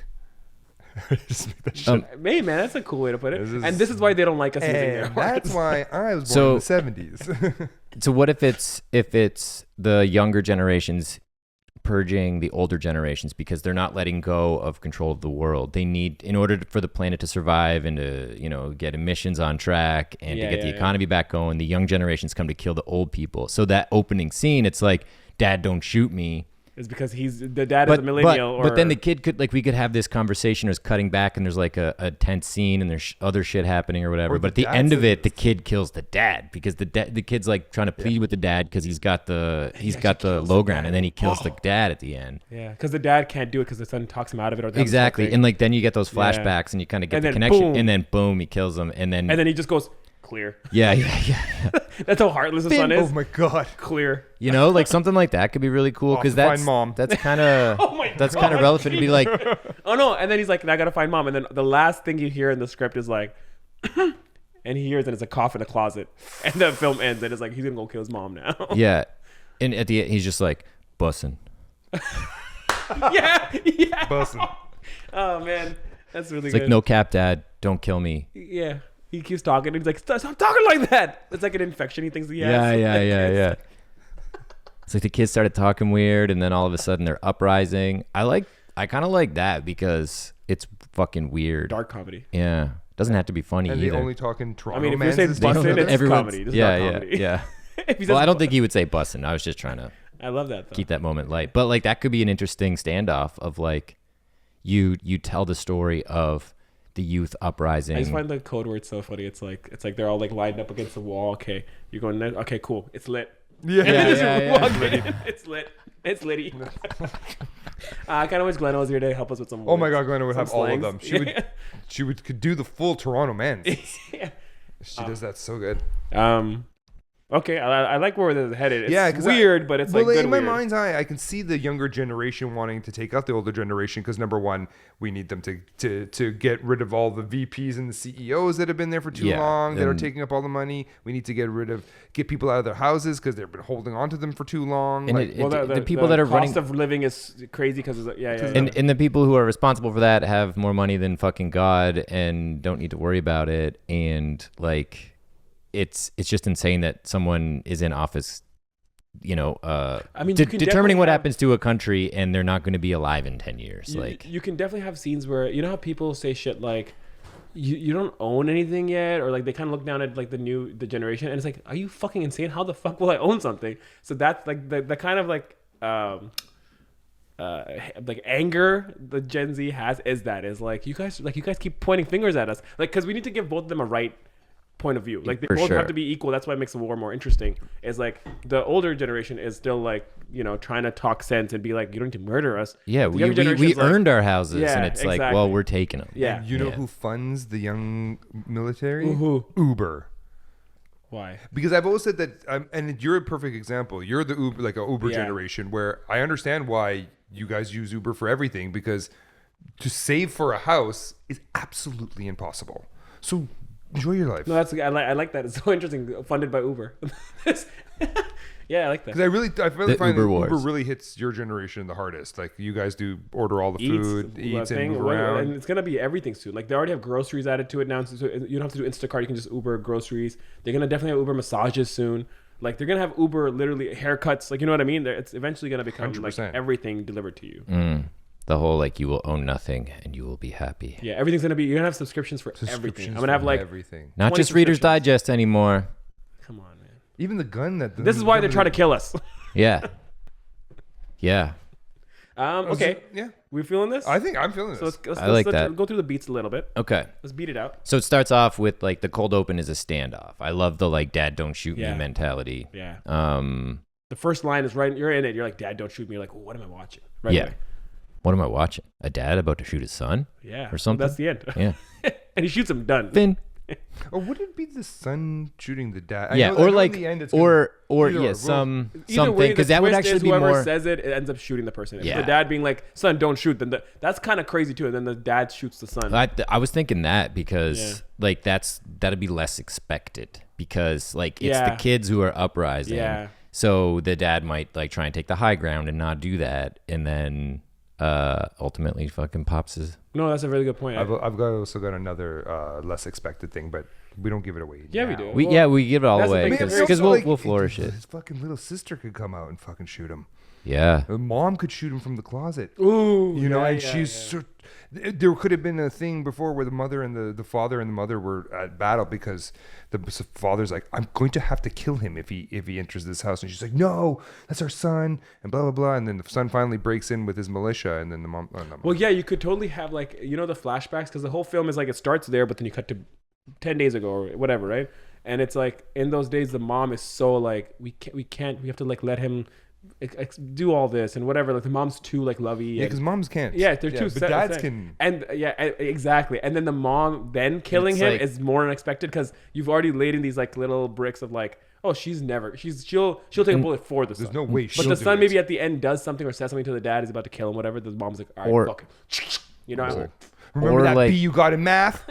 Just make that shit. Hey, man, that's a cool way to put it. This is- And this is why they don't like us using their And words. that's why I was born So- in the 70s. So what if it's the younger generations purging the older generations because they're not letting go of control of the world? They need, in order for the planet to survive and to get emissions on track and to get the economy back going, the young generations come to kill the old people. So that opening scene, it's like, Dad, don't shoot me. It's because the dad is a millennial. But then the kid could, like, we could have this conversation, or it's cutting back and there's like a tense scene and there's other shit happening or whatever. Or But at the the end dad of it, the kid kills the dad because the kid's like trying to plead with the dad because he's got the low ground, and then he kills the dad at the end. yeah, because the dad can't do it because the son talks him out of it. Or the Exactly. something. And like then you get those Yeah. flashbacks and you kind of get And the then connection, boom. and then boom, he kills him, and then he just goes clear. yeah. That's how heartless the son is. Oh my God. Clear. Like something like that could be really cool Off because to find that's mom. that's kind of Oh my that's God, kind of relevant to be like, Oh no! And then he's like, "I gotta find mom." And then the last thing you hear in the script is like, and he hears that it's a cough in a closet, and the film ends, and it's like he's gonna go kill his mom now. yeah, and at the end he's just like bussin'. yeah. Bussin'. Oh man, that's really It's good. like, no cap, Dad, don't kill me. Yeah, he keeps talking. And he's like, "Stop talking like that." It's like an infection he thinks he has. Yeah. It's like the kids started talking weird, and then all of a sudden they're uprising. I kind of like that because it's fucking weird. Dark comedy. Yeah, doesn't have to be funny And they either. only talk in Toronto. I mean, if you're mans saying and stuff. bussin', it's Everyone's- comedy. This is yeah, dark comedy. yeah. If he Well, says I don't think he would say bussin'. I was just trying to I love that though. keep that moment light. But like that could be an interesting standoff of like you tell the story of the youth uprising. I just find the code word so funny. It's like they're all like lined up against the wall. Okay, you're going. Okay, cool. It's lit. Yeah. And then just yeah. walk in. It's lit. It's litty. I kind of wish Glenna was here to help us with some. Oh my words, God, Glenna would some have all of slangs. them. She could do the full Toronto man. Yeah. She does that so good. Okay, I like where this is headed. It's Yeah, 'cause weird, but it's like good in my weird. mind's eye, I can see the younger generation wanting to take out the older generation because number one, we need them to get rid of all the VPs and the CEOs that have been there for too Yeah, long, that are and- taking up all the money. We need to get people out of their houses because they've been holding on to them for too long. And Like, the people that are cost running of living is crazy because yeah. and the people who are responsible for that have more money than fucking God and don't need to worry about it. And like, it's just insane that someone is in office, I mean, you can determining definitely what have- happens to a country, and they're not going to be alive in 10 years. You can definitely have scenes where you know how people say shit like you don't own anything yet, or like they kind of look down at like the generation, and it's like, are you fucking insane? How the fuck will I own something? So that's like the kind of like anger the Gen Z has is like you guys keep pointing fingers at us, like, because we need to give both of them a right point of view. Like they For both sure. have to be equal. That's why it makes the war more interesting. Is like the older generation is still like trying to talk sense and be like, you don't need to murder us. Yeah, The we younger generation's like, earned our houses, Yeah, and it's like, exactly. well, we're taking them. Yeah. you know Yeah. who funds the young military? Who? Uber. Why? Because I've always said that, and you're a perfect example. You're the Uber, like a Uber Yeah. generation, where I understand why you guys use Uber for everything, because to save for a house is absolutely impossible. So Enjoy your life. No, that's I like that. It's so interesting. Funded by Uber. Yeah, I like that. Because I really find that Uber Wars. Uber really hits your generation the hardest. Like you guys do order all the food, eats and move and around. it's gonna be everything soon. Like they already have groceries added to it now, so you don't have to do Instacart. You can just Uber groceries. They're gonna definitely have Uber massages soon. Like they're gonna have Uber literally haircuts. Like you know what I mean? It's eventually gonna become 100%. like everything delivered to you. The whole like you will own nothing and you will be happy. Yeah, everything's gonna be. You're gonna have subscriptions for everything. I'm gonna have like everything. Not 20 just Reader's subscriptions. Digest anymore. Come on, man. Even the gun that. This is why they try to kill us. Yeah. Yeah. Okay. Yeah. We feeling this? I think I'm feeling this. So let's I like that. go through the beats a little bit. Okay. Let's beat it out. So it starts off with like the cold open is a standoff. I love the like dad don't shoot Yeah. me mentality. Yeah. Um The first line is right. You're in it. You're like, Dad, don't shoot me. You're like, what am I watching? Right yeah. away. What am I watching? A dad about to shoot his son? Yeah. Or something? That's the end. Yeah. And he shoots him. Done. Finn. Or would it be the son shooting the dad? Yeah, I or know like in the end it's or either yeah, or. something Either way, because the that would twist actually is be whoever more says it ends up shooting the person. If Yeah. the dad being like, son, don't shoot, then that's kind of crazy too. And then the dad shoots the son. I was thinking that because Yeah. like that'd be less expected because like it's Yeah. the kids who are uprising. Yeah. So the dad might like try and take the high ground and not do that, and then ultimately fucking pops his. No, that's a really good point. Also got another less expected thing, but we don't give it away. Yeah, we now. do. We Well, we give it all that's the away thing, because it's we'll flourish it. His fucking little sister could come out and fucking shoot him. Yeah. Mom could shoot him from the closet. Ooh. You know, yeah, and yeah, she's yeah. there could have been a thing before where the mother and the father and the mother were at battle because the father's like, I'm going to have to kill him if he enters this house, and she's like, no, that's our son, and blah blah blah, and then the son finally breaks in with his militia, and then the mom. Well, yeah, you could totally have like the flashbacks because the whole film is like it starts there, but then you cut to 10 days ago or whatever, right? And it's like in those days the mom is so like we have to like let him do all this and whatever. Like the mom's too like lovey. Yeah, and- because moms can't. Yeah, they're too but set. dads can. And exactly. And then the mom then killing It's him like- is more unexpected because you've already laid in these like little bricks of like, oh, she'll take a bullet for the son. There's no way. But the son maybe at the end does something or says something to the dad. He's about to kill him, whatever. The mom's like, all right, Or- fuck him. You know, Remember or that like- B you got in math?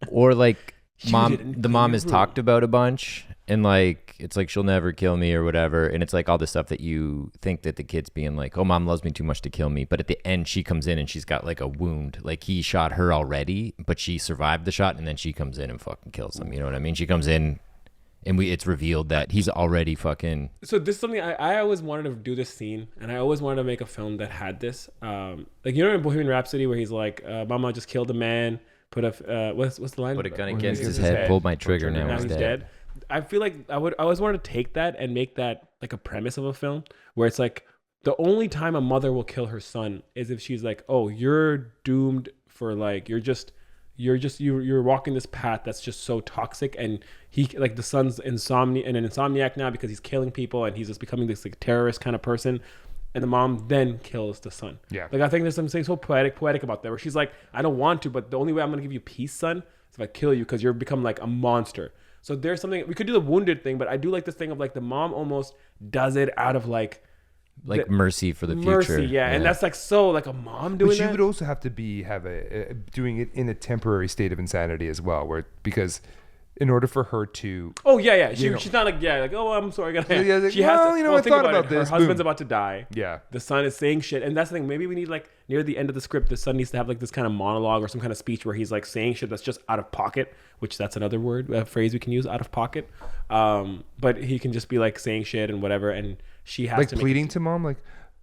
Or like Shoot it in the mom is room. talked about a bunch and like it's like she'll never kill me or whatever, and it's like all the stuff that you think that the kid's being like, oh, mom loves me too much to kill me, but at the end she comes in and she's got like a wound, like he shot her already but she survived the shot, and then she comes in and fucking kills him, you know what I mean? She comes in and it's revealed that he's already fucking. So this is something I always wanted to do this scene, and I always wanted to make a film that had this. Like in Bohemian Rhapsody where he's like, Mama just killed a man, put a what's the line? Put a gun When against he his gets his head, head, pulled my trigger, now Now he's he's dead. dead. I feel like I always want to take that and make that like a premise of a film where it's like the only time a mother will kill her son is if she's like, oh, you're doomed for like you're walking this path that's just so toxic, and he like the son's an insomniac now because he's killing people and he's just becoming this like terrorist kind of person. And the mom then kills the son. Yeah. Like I think there's something so poetic about that where she's like, I don't want to, but the only way I'm gonna give you peace, son, is if I kill you because you're become like a monster. So there's something we could do the wounded thing, but I do like this thing of like the mom almost does it out of like Mercy for the mercy, future. yeah. And that's like so like a mom doing But she that. would also have to doing it in a temporary state of insanity as well, because in order for her to Oh yeah. You know. She's not like oh I'm sorry, I gotta. Yeah, like, she has well, to. you know, I think thought about it. this, Her husband's boom. about to die. yeah. The son is saying shit, and that's the thing. Maybe we need like near the end of the script, the son needs to have like this kind of monologue or some kind of speech where he's like saying shit that's just out of pocket, which that's another phrase we can use, out of pocket. But he can just be like saying shit and whatever, and she has Like to pleading to mom, like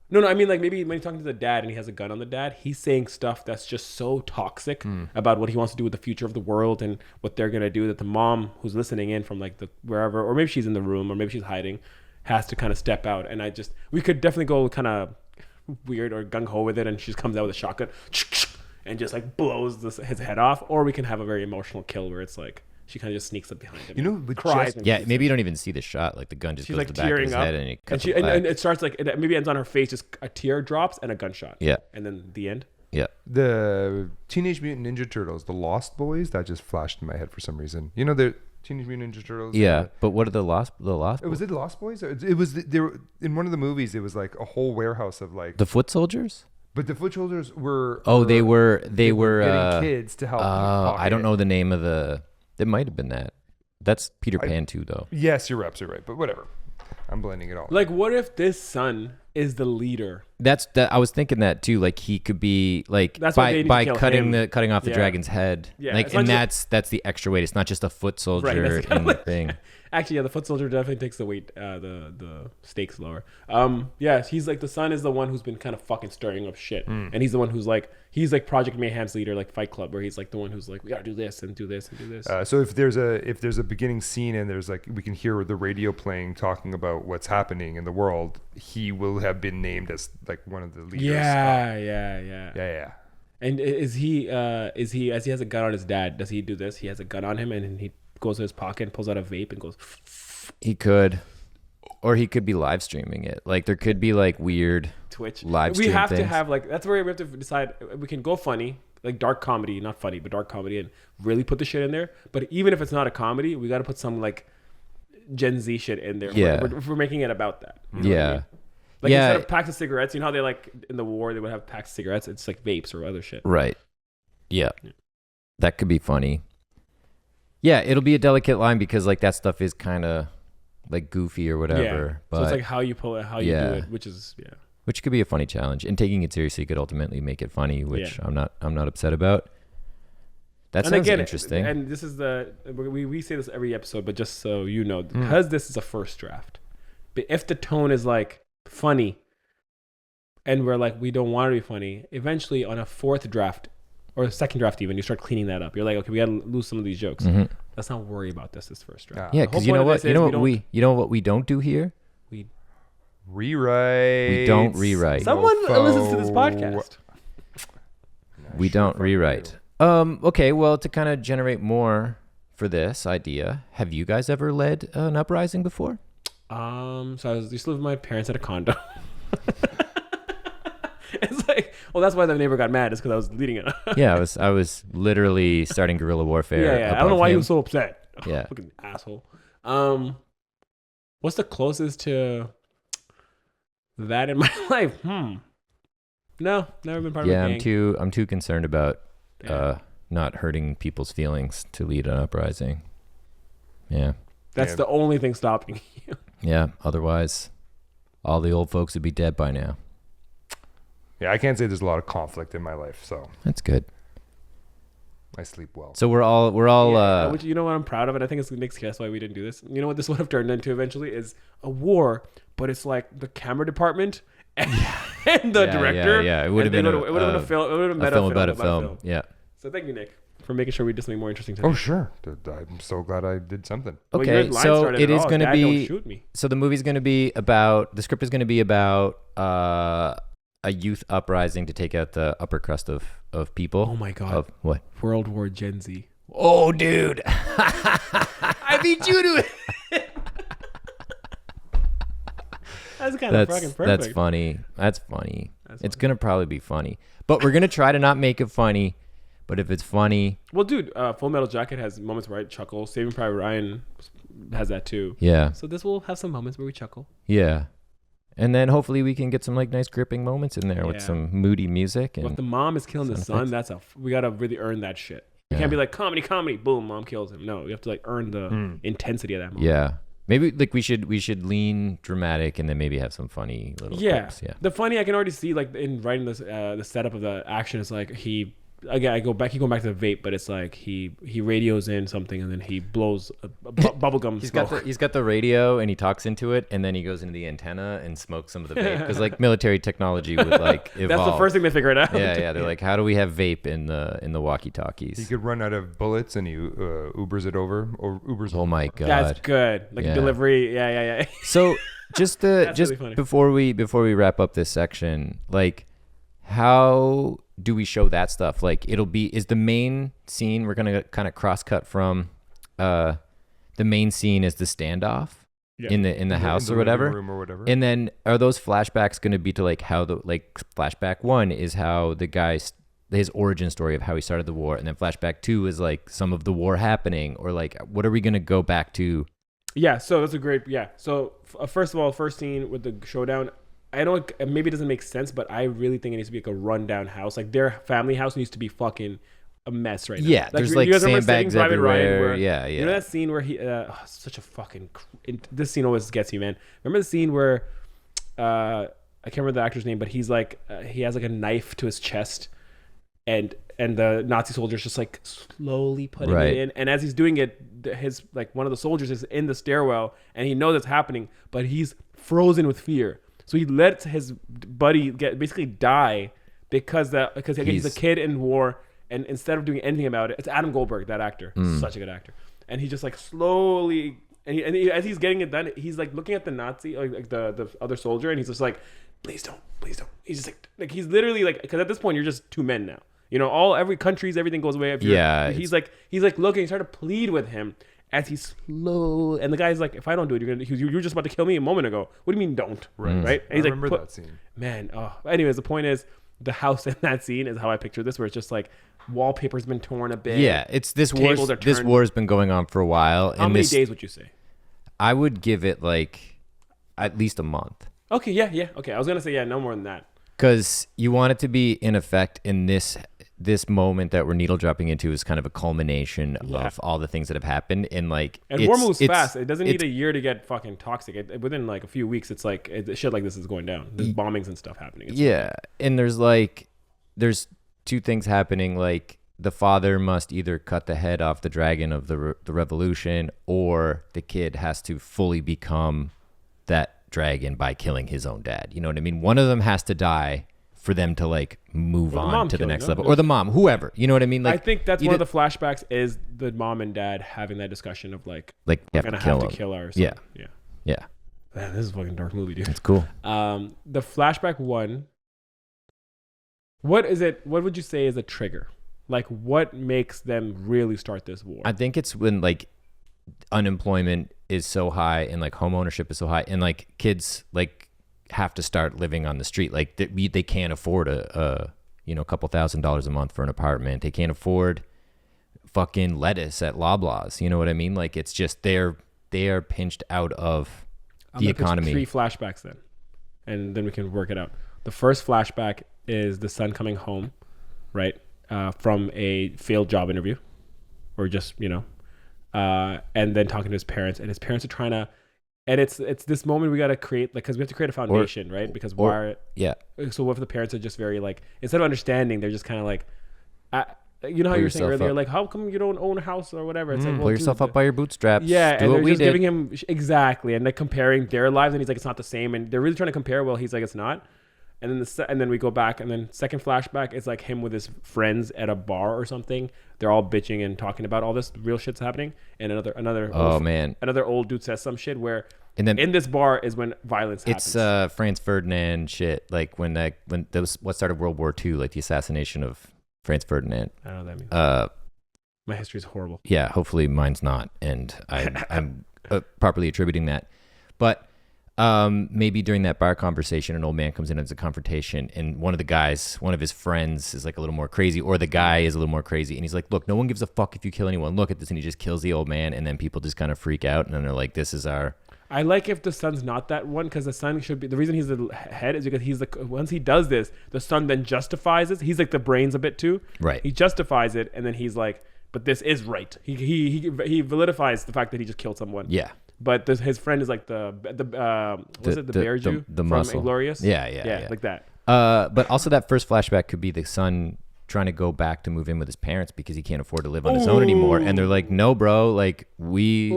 No, I mean like maybe when he's talking to the dad and he has a gun on the dad, he's saying stuff that's just so toxic about what he wants to do with the future of the world and what they're gonna do, that the mom who's listening in from like the wherever, or maybe she's in the room or maybe she's hiding, has to kind of step out. And we could definitely go kind of weird or gung ho with it, and she just comes out with a shotgun and just like blows his head off, or we can have a very emotional kill where it's like she kind of just sneaks up behind him, You know, and with cries. Jess- and Yeah, she's maybe you don't even see the shot. Like the gun just she's goes like to the back of tearing his up, head and he cuts and it starts like it maybe ends on her face, just a tear drops and a gunshot. Yeah. And then the end. Yeah. the Teenage Mutant Ninja Turtles, the Lost Boys, that just flashed in my head for some reason. You know, the Teenage Mutant Ninja Turtles. Yeah. But what are the lost? Was it Lost Boys? It was there in one of the movies. It was like a whole warehouse of like The foot soldiers? But the foot soldiers were. They were getting kids to help. I don't know the name of the. It might have been that. That's Peter Pan 2, though. Yes, you're absolutely right. But whatever. I'm blending it all. Like, what if this son is the leader? That's that. I was thinking that too. Like he could be like That's why they need by to kill cutting him. cutting off the Yeah. dragon's head. Yeah, Like, it's and not just- that's the extra weight. It's not just a foot soldier that's kinda in the like- thing. Actually, yeah, the foot soldier definitely takes the weight, the stakes lower. Yeah, he's like the son is the one who's been kind of fucking stirring up shit, and he's the one who's like Project Mayhem's leader, like Fight Club, where he's like the one who's like, we gotta do this and do this and do this. So if there's a beginning scene and there's like we can hear the radio playing talking about what's happening in the world, he will have been named as like one of the leaders. Yeah. And is he as he has a gun on his dad? Does he do this? He has a gun on him, and then he goes to his pocket and pulls out a vape and goes. He could, or he could be live streaming it. Like there could be like weird Twitch live we stream have things. to have like that's where we have to decide. We can go funny, like dark comedy, not funny but dark comedy, and really put the shit in there. But even if it's not a comedy, we got to put some like Gen Z shit in there. Yeah. If we're making it about that. You know what I Yeah. mean? Like Yeah. instead of packs of cigarettes, you know how they like in the war they would have packs of cigarettes. It's like vapes or other shit. Right. Yeah. That could be funny. Yeah, it'll be a delicate line because like that stuff is kind of like goofy or whatever. Yeah. But So it's like how you pull it, how you do it, which is which could be a funny challenge, and taking it seriously could ultimately make it funny, which I'm not upset about. That sounds interesting. And this is we say this every episode, but just so you know, because this is a first draft. But if the tone is like funny, and we're like we don't want to be funny, eventually on a fourth draft or a second draft even, you start cleaning that up. You're like, okay, we gotta lose some of these jokes. Let's not worry about this first draft. Yeah, The whole because you point know of what? this You is know what we don't do here? Rewrite. We don't rewrite. Someone listens to this podcast. We don't rewrite. Okay, well, to kind of generate more for this idea, have you guys ever led an uprising before? So I used to live with my parents at a condo. It's like, well, that's why the neighbor got mad. Is because I was leading it. Yeah, I was literally starting guerrilla warfare. Yeah. I don't know why he him. was so upset. Yeah. Fucking asshole. What's the closest to that in my life? No, never been part of a gang. I'm too concerned about not hurting people's feelings to lead an uprising. Yeah. That's the only thing stopping you. Yeah. Otherwise, all the old folks would be dead by now. Yeah, I can't say there's a lot of conflict in my life, so That's good. I sleep well. So we're all which, you know what I'm proud of, and I think it's Nick's guess why we didn't do this. You know what this would have turned into eventually is a war, but it's like the camera department and the director. Yeah. It would have been a film about a film. Yeah. So thank you, Nick, for making sure we did something more interesting today. Oh, sure. I'm so glad I did something. Well, Okay, your line so started it at is all. going to Dad, be. Don't shoot me. So the movie's going to be about. The script is going to be about a youth uprising to take out the upper crust of people. Oh my God. Of what? World War Gen Z. Oh, dude. I beat you to it. That's kind of fucking perfect. That's funny. It's going to probably be funny. But we're going to try to not make it funny. But if it's funny. Well, dude, Full Metal Jacket has moments where I chuckle. Saving Private Ryan has that too. Yeah. So this will have some moments where we chuckle. Yeah. And then hopefully we can get some like nice gripping moments in there with some moody music. And if the mom is killing the son, we gotta really earn that shit. You can't be like comedy, boom, mom kills him. No, you have to like earn the intensity of that moment. Yeah. Maybe like we should lean dramatic and then maybe have some funny little clips. Yeah. The funny I can already see like in writing this the setup of the action is like he going back to the vape, but it's like he radios in something and then he blows a bubblegum smoke. He's got the radio and he talks into it and then he goes into the antenna and smokes some of the vape because like military technology would like evolve. That's the first thing they figured out. Yeah. They're like, how do we have vape in the walkie-talkies? He could run out of bullets and he Ubers it over or Ubers. Oh my God. That's good. Like delivery. Yeah. So just really funny. before we wrap up this section, like how do we show that stuff? Like is the main scene, we're going to kind of cross cut from the main scene is the standoff in the house or whatever. Room or whatever. And then are those flashbacks going to be to like how flashback 1 is how the guy's his origin story of how he started the war. And then flashback 2 is like some of the war happening or like, what are we going to go back to? Yeah. So that's a great, So first of all, first scene with the showdown, I know maybe it doesn't make sense, but I really think it needs to be like a rundown house. Like their family house needs to be fucking a mess right now. Yeah, there's like you guys remember Saving sandbags Private Ryan everywhere. where, Yeah. You know that scene where he such a fucking this scene always gets you, man. Remember the scene where I can't remember the actor's name, but he's like he has like a knife to his chest, and the Nazi soldier's just like slowly putting it in, and as he's doing it, his like one of the soldiers is in the stairwell, and he knows it's happening, but he's frozen with fear. So he lets his buddy basically die because he's a kid in war, and instead of doing anything about it, it's Adam Goldberg, that actor, such a good actor, and he just like slowly, as he's getting it done, he's like looking at the Nazi, like the other soldier, and he's just like, please don't. He's just like he's literally like, because at this point you're just two men now. You know, every countries, everything goes away. He's like looking, he's trying to plead with him as he's slow, and the guy's like, if I don't do it, you were just about to kill me a moment ago. What do you mean don't? Right? And he's I remember that scene. Man, anyways, the point is, the house in that scene is how I picture this, where it's just like wallpaper's been torn a bit. Yeah, it's this war. This war's been going on for a while. How many days would you say? I would give it like at least a month. Okay, yeah. Okay, I was gonna say no more than that. Because you want it to be in effect in this moment that we're needle dropping into is kind of a culmination of all the things that have happened. And like, war moves fast. It doesn't need a year to get fucking toxic. Within like a few weeks, it's like shit like this is going down. There's bombings and stuff happening. And there's two things happening. Like the father must either cut the head off the dragon of the revolution, or the kid has to fully become that dragon by killing his own dad. You know what I mean? One of them has to die for them to like move on to the next level, or the mom, whoever. You know what I mean? Like, I think that's one of the flashbacks is the mom and dad having that discussion of like we're gonna have to kill her. Or something. Yeah. Man, this is a fucking dark movie, dude. It's cool. The flashback one. What is it? What would you say is a trigger? Like, what makes them really start this war? I think it's when like unemployment is so high and like home ownership is so high, and like kids like have to start living on the street. Like they can't afford a couple $1,000s a month for an apartment. They can't afford fucking lettuce at Loblaws. You know what I mean? Like, it's just they are pinched out of the economy. 3 flashbacks then, and then we can work it out. The first flashback is the son coming home, right, from a failed job interview, or just and then talking to his parents, and his parents are trying to, and it's this moment we got to create, like, because we have to create a foundation, right? Because so what if the parents are just very like, instead of understanding, they're just kind of like, you know how you were saying earlier, like, how come you don't own a house or whatever? It's like, pull yourself up by your bootstraps. Yeah, do and what they're we just did. giving him exactly, and like comparing their lives, and he's like, it's not the same, and they're really trying to compare. Well, he's like, it's not. And then and then we go back, and then second flashback is like him with his friends at a bar or something. They're all bitching and talking about all this real shit's happening, and another old dude says some shit where, and then in this bar is when violence happens. It's Franz Ferdinand shit, like when that was what started World War II, like the assassination of Franz Ferdinand. I don't know what that means. My history is horrible. Yeah, hopefully mine's not, and I'm properly attributing that, but. Maybe during that bar conversation, an old man comes in as a confrontation, and one of his friends is like a little more crazy, or the guy is a little more crazy, and he's like, look, no one gives a fuck if you kill anyone. Look at this. And he just kills the old man, and then people just kind of freak out, and then they're like, this is our... I like if the son's not that one, because the son should be... The reason he's the head is because he's like, once he does this, the son then justifies it. He's like the brains a bit too. Right. He justifies it, and then he's like, but this is right. He validifies the fact that he just killed someone. Yeah. But his friend is like the bear Jew the from muscle. Inglourious? Yeah, like that. But also that first flashback could be the son trying to go back to move in with his parents because he can't afford to live on his own anymore, and they're like, no, bro, like we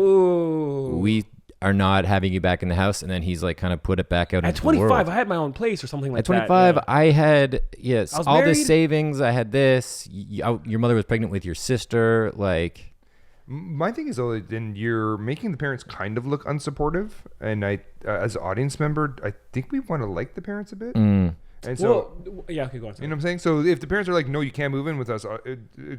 are not having you back in the house. And then he's like kind of put it back out at into 25 the world. I had my own place or something like that. At 25 that, I had all married. this savings. I had this. Your mother was pregnant with your sister. Like, my thing is, though, then you're making the parents kind of look unsupportive, and I, as an audience member, I think we want to like the parents a bit. And so, okay, go on. Sorry. You know what I'm saying? So if the parents are like, no, you can't move in with us,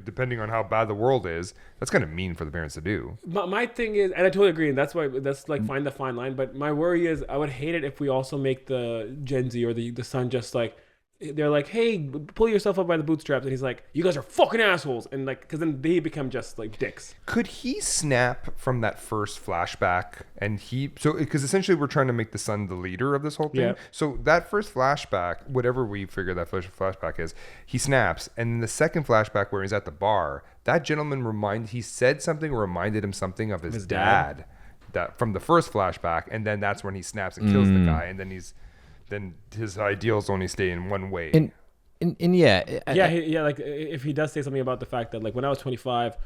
depending on how bad the world is, that's kind of mean for the parents to do. My thing is, and I totally agree, and that's like find the fine line. But my worry is, I would hate it if we also make the Gen Z or the son just like, they're like, hey, pull yourself up by the bootstraps, and he's like, you guys are fucking assholes, and like, because then they become just like dicks. Could he snap from that first flashback? And because essentially we're trying to make the son the leader of this whole thing. Yeah. So that first flashback, whatever we figure that first flashback is, he snaps. And then the second flashback where he's at the bar, that gentleman he said something or reminded him something of his dad. That from the first flashback, and then that's when he snaps and kills the guy, and then his ideals only stay in one way. And Like if he does say something about the fact that like when I was 25,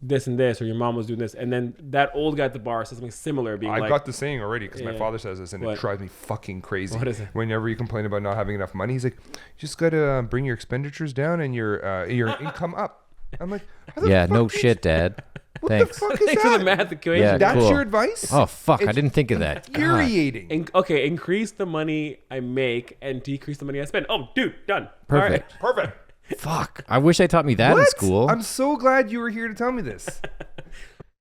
this and this, or your mom was doing this, and then that old guy at the bar says something similar, being I like, got the saying already because my father says this, and What? it drives me fucking crazy. What is it? Whenever you complain about not having enough money, he's like, you just gotta bring your expenditures down and your income up. I'm like, how the yeah, fuck no do you- shit, Dad. What Thanks. the fuck is thanks for that? the math equation. Yeah, That's cool. your advice? Oh fuck, I It's didn't think of that. God. Infuriating. Okay, increase the money I make and decrease the money I spend. Oh, dude, done. Perfect. All right. Perfect. Fuck. I wish I taught me that in What? school. I'm so glad you were here to tell me this.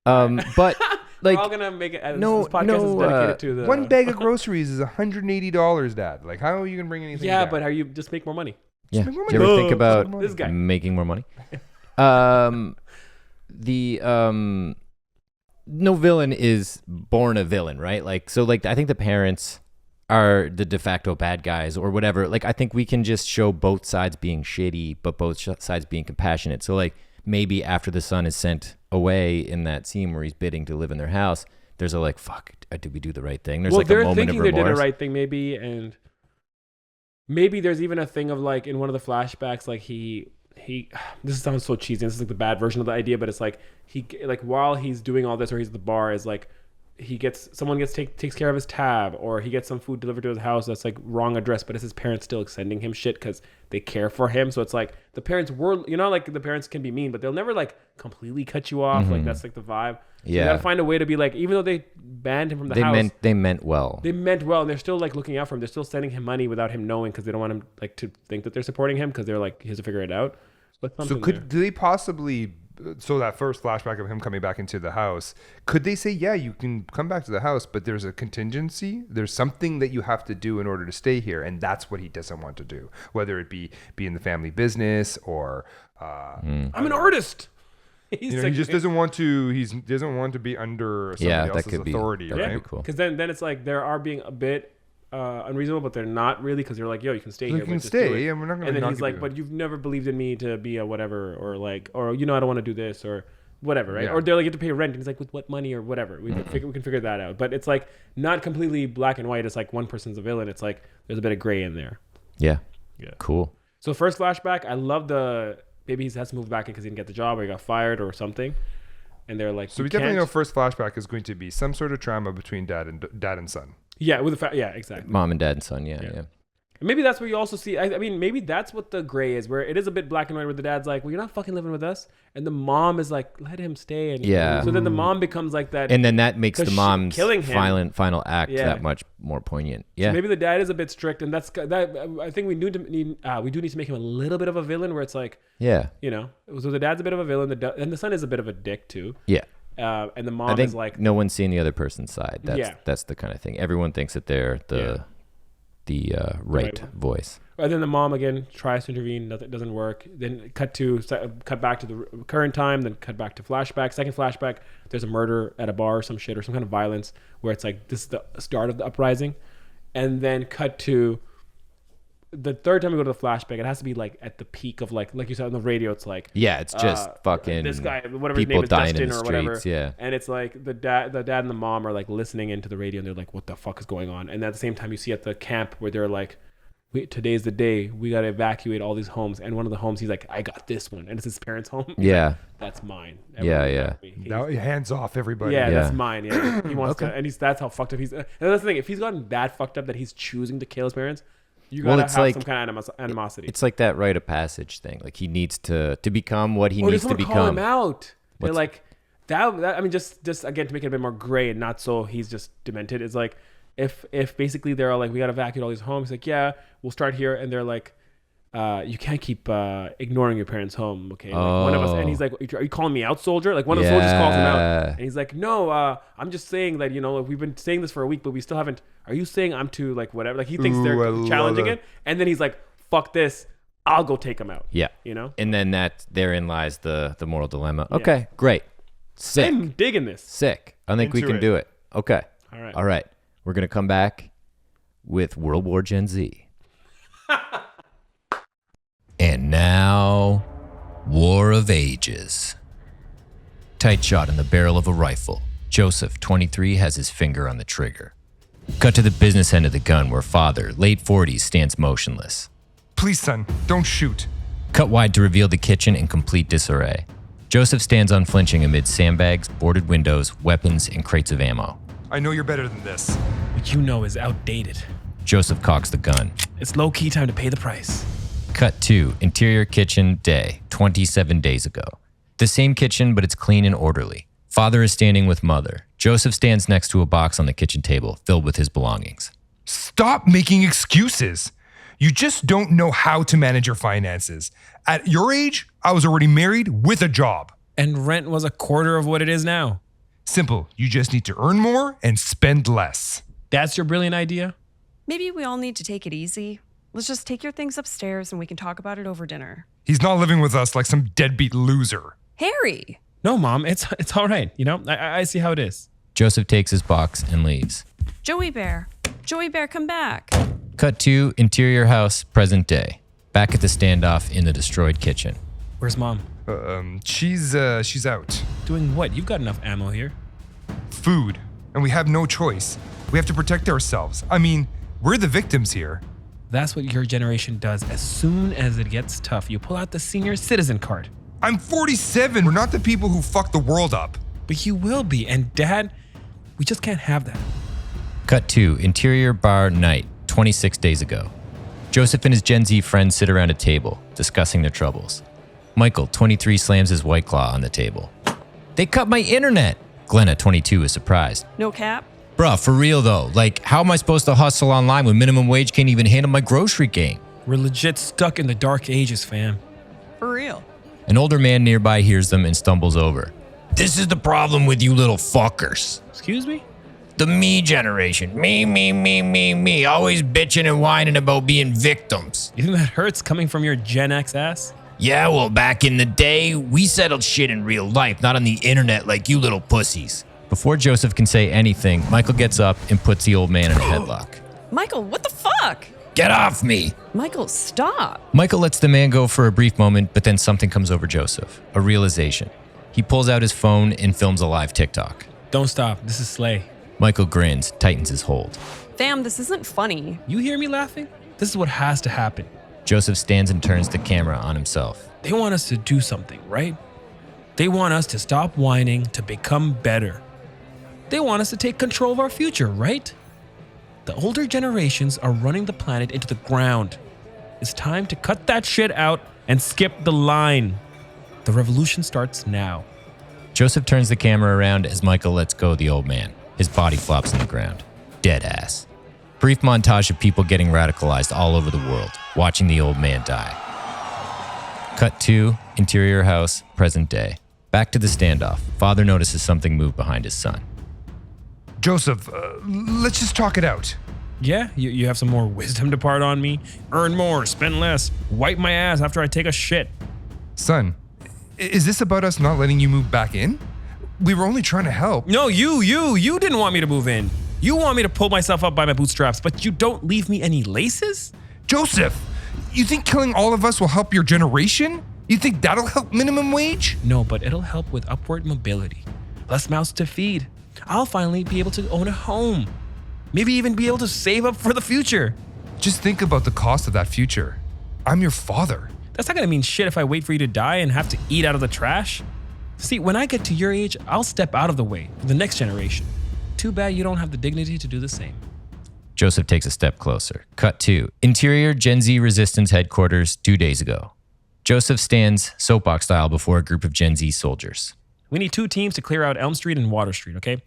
But like, We're all gonna make it. no- This podcast no, is dedicated to the One bag of groceries is $180, Dad. Like, how are you gonna bring anything? Yeah, down? but are you just make more money? yeah. make more Do you ever money. think about This guy. making more money? No villain is born a villain, right? Like, so like I think the parents are the de facto bad guys or whatever. Like, I think we can just show both sides being shitty, but both sides being compassionate. So like maybe after the son is sent away in that scene where he's bidding to live in their house, there's a like, fuck, did we do the right thing? There's like a they're moment thinking of they remorse. did the right thing, maybe, and maybe there's even a thing of like in one of the flashbacks, like he. This sounds so cheesy. This is like the bad version of the idea, but it's like he like while he's doing all this or he's at the bar is like someone takes care of his tab, or he gets some food delivered to his house that's like wrong address, but it's his parents still sending him shit because they care for him. So it's like the parents were, like the parents can be mean, but they'll never like completely cut you off. Like that's like the vibe. So you gotta find a way to be like, even though they banned him from the house, they meant well. they meant well, and they're still like looking out for him. They're still sending him money without him knowing because they don't want him like to think that they're supporting him because they're like he has to figure it out. But So something there. do they possibly? So that first flashback of him coming back into the house, could they say, yeah, you can come back to the house, but there's a contingency. There's something that you have to do in order to stay here, and that's what he doesn't want to do. Whether it be in the family business or I'm an artist. He's he like- just doesn't want to. He doesn't want to be under somebody Yeah, that else's could be- authority, that could right? be cool. Because then it's like they are being a bit unreasonable, but they're not really because they're like, yo, you can stay You here. can but just do stay, it. and we're not going And to. then he's like, but you've never believed in me to be a whatever, or like, or I don't want to do this, or whatever, right? Yeah. Or they're like, you have to pay rent, and he's like, with what money or whatever. We can figure that out. But it's like not completely black and white. It's like one person's a villain. It's like there's a bit of gray in there. Yeah. Yeah. Cool. So first flashback, I love the maybe he has to move back in because he didn't get the job or he got fired or something. And they're like, So "You we definitely can't-" know first flashback is going to be some sort of trauma between dad and son. Yeah, with the yeah, exactly. Mom and dad and son. Yeah. And maybe that's where you also see. I mean, maybe that's what the gray is, where it is a bit black and white, where the dad's like, "Well, you're not fucking living with us," and the mom is like, "Let him stay." And Yeah. So then the mom becomes like that. And then that makes 'Cause the she- mom's killing him. final act Yeah. that much more poignant. Yeah. So maybe the dad is a bit strict, and that's that. I think we do need to make him a little bit of a villain, where it's like, yeah. So the dad's a bit of a villain, and the son is a bit of a dick too. Yeah. And the I mom think is like, no one's seeing the other person's side. Yeah. That's the kind of thing. Everyone thinks that they're the right one. voice. and then the mom again tries to intervene, nothing doesn't work. Then cut back to the current time, then cut back to flashback. Second flashback, there's a murder at a bar or some shit or some kind of violence where it's like this is the start of the uprising, and then cut to the third time we go to the flashback. It has to be like at the peak of like you said on the radio. It's like Yeah, it's just fucking this guy, whatever his people name is, dying Dustin in the or whatever. streets. Yeah. And it's like the dad and the mom are like listening into the radio, and they're like, "What the fuck is going on?" And at the same time, you see at the camp where they're like, "Today's the day. We got to evacuate all these homes." And one of the homes, he's like, "I got this one," and it's his parents' home. He's Yeah. like, that's mine. Yeah, Everyone yeah. got me. He's- Now hands off everybody. yeah, Yeah. that's mine. Yeah, he wants to, and that's how fucked up he's. And that's the thing. If he's gotten that fucked up that he's choosing to kill his parents, you gotta it's have like- some kind of animosity. It's like that rite of passage thing. Like he needs to become what he Or needs just to want to call him become. out. They're What's- like that. I mean, just again to make it a bit more gray and not so he's just demented. It's like if basically they're all like, we got to evacuate all these homes. He's like, yeah, we'll start here, and they're like, you can't keep ignoring your parents' home, okay? Like, one of us, and he's like, are you calling me out, soldier? Like one of the soldiers calls him out, Yeah. and he's like, no, I'm just saying that we've been saying this for a week, but we still haven't. Are you saying I'm too like whatever? Like he thinks Ooh, I they're love challenging it. it, and then he's like, fuck this. I'll go take him out. Yeah. You know? And then therein lies the moral dilemma. Okay, great. Sick. I'm digging this. Sick. I think we Into can it. do it. Okay. All right. We're going to come back with World War Gen Z. And now, War of Ages. Tight shot in the barrel of a rifle. Joseph, 23, has his finger on the trigger. Cut to the business end of the gun where father, late 40s, stands motionless. Please, son, don't shoot. Cut wide to reveal the kitchen in complete disarray. Joseph stands unflinching amid sandbags, boarded windows, weapons, and crates of ammo. I know you're better than this. What you know is outdated. Joseph cocks the gun. It's low-key time to pay the price. Cut to interior kitchen day, 27 days ago. The same kitchen, but it's clean and orderly. Father is standing with mother. Joseph stands next to a box on the kitchen table filled with his belongings. Stop making excuses. You just don't know how to manage your finances. At your age, I was already married with a job. And rent was a quarter of what it is now. Simple. You just need to earn more and spend less. That's your brilliant idea? Maybe we all need to take it easy. Let's just take your things upstairs and we can talk about it over dinner. He's not living with us like some deadbeat loser. Harry! No, Mom, it's all right. You know, I see how it is. Joseph takes his box and leaves. Joey Bear, come back. Cut to interior house, present day. Back at the standoff in the destroyed kitchen. Where's Mom? She's out. Doing what? You've got enough ammo here. Food. And we have no choice. We have to protect ourselves. I mean, we're the victims here. That's what your generation does. As soon as it gets tough, you pull out the senior citizen card. I'm 47. We're not the people who fucked the world up. But you will be. And Dad, we just can't have that. Cut to interior bar night, 26 days ago. Joseph and his Gen Z friends sit around a table, discussing their troubles. Michael, 23, slams his White Claw on the table. They cut my internet! Glenna, 22, is surprised. No cap? Bruh, for real though, like, how am I supposed to hustle online when minimum wage can't even handle my grocery game? We're legit stuck in the dark ages, fam. For real. An older man nearby hears them and stumbles over. This is the problem with you little fuckers. Excuse me? The me generation. Me. Always bitching and whining about being victims. You think that hurts coming from your Gen X ass? Yeah, well, back in the day, we settled shit in real life, not on the internet like you little pussies. Before Joseph can say anything, Michael gets up and puts the old man in a headlock. Michael, what the fuck? Get off me! Michael, stop. Michael lets the man go for a brief moment, but then something comes over Joseph. A realization. He pulls out his phone and films a live TikTok. Don't stop. This is Slay. Michael grins, tightens his hold. Fam, this isn't funny. You hear me laughing? This is what has to happen. Joseph stands and turns the camera on himself. They want us to do something, right? They want us to stop whining, to become better. They want us to take control of our future, right? The older generations are running the planet into the ground. It's time to cut that shit out and skip the line. The revolution starts now. Joseph turns the camera around as Michael lets go of the old man. His body flops on the ground. Dead ass. Brief montage of people getting radicalized all over the world, watching the old man die. Cut to interior house, present day. Back to the standoff. Father notices something move behind his son. Joseph, let's just talk it out. Yeah, you have some more wisdom to part on me? Earn more, spend less, wipe my ass after I take a shit. Son, is this about us not letting you move back in? We were only trying to help. No, you didn't want me to move in. You want me to pull myself up by my bootstraps, but you don't leave me any laces? Joseph, you think killing all of us will help your generation? You think that'll help minimum wage? No, but it'll help with upward mobility. Less mouths to feed. I'll finally be able to own a home. Maybe even be able to save up for the future. Just think about the cost of that future. I'm your father. That's not gonna mean shit if I wait for you to die and have to eat out of the trash. See, when I get to your age, I'll step out of the way for the next generation. Too bad you don't have the dignity to do the same. Joseph takes a step closer. Cut to interior Gen Z resistance headquarters 2 days ago. Joseph stands soapbox style before a group of Gen Z soldiers. We need 2 teams to clear out Elm Street and Water Street, okay?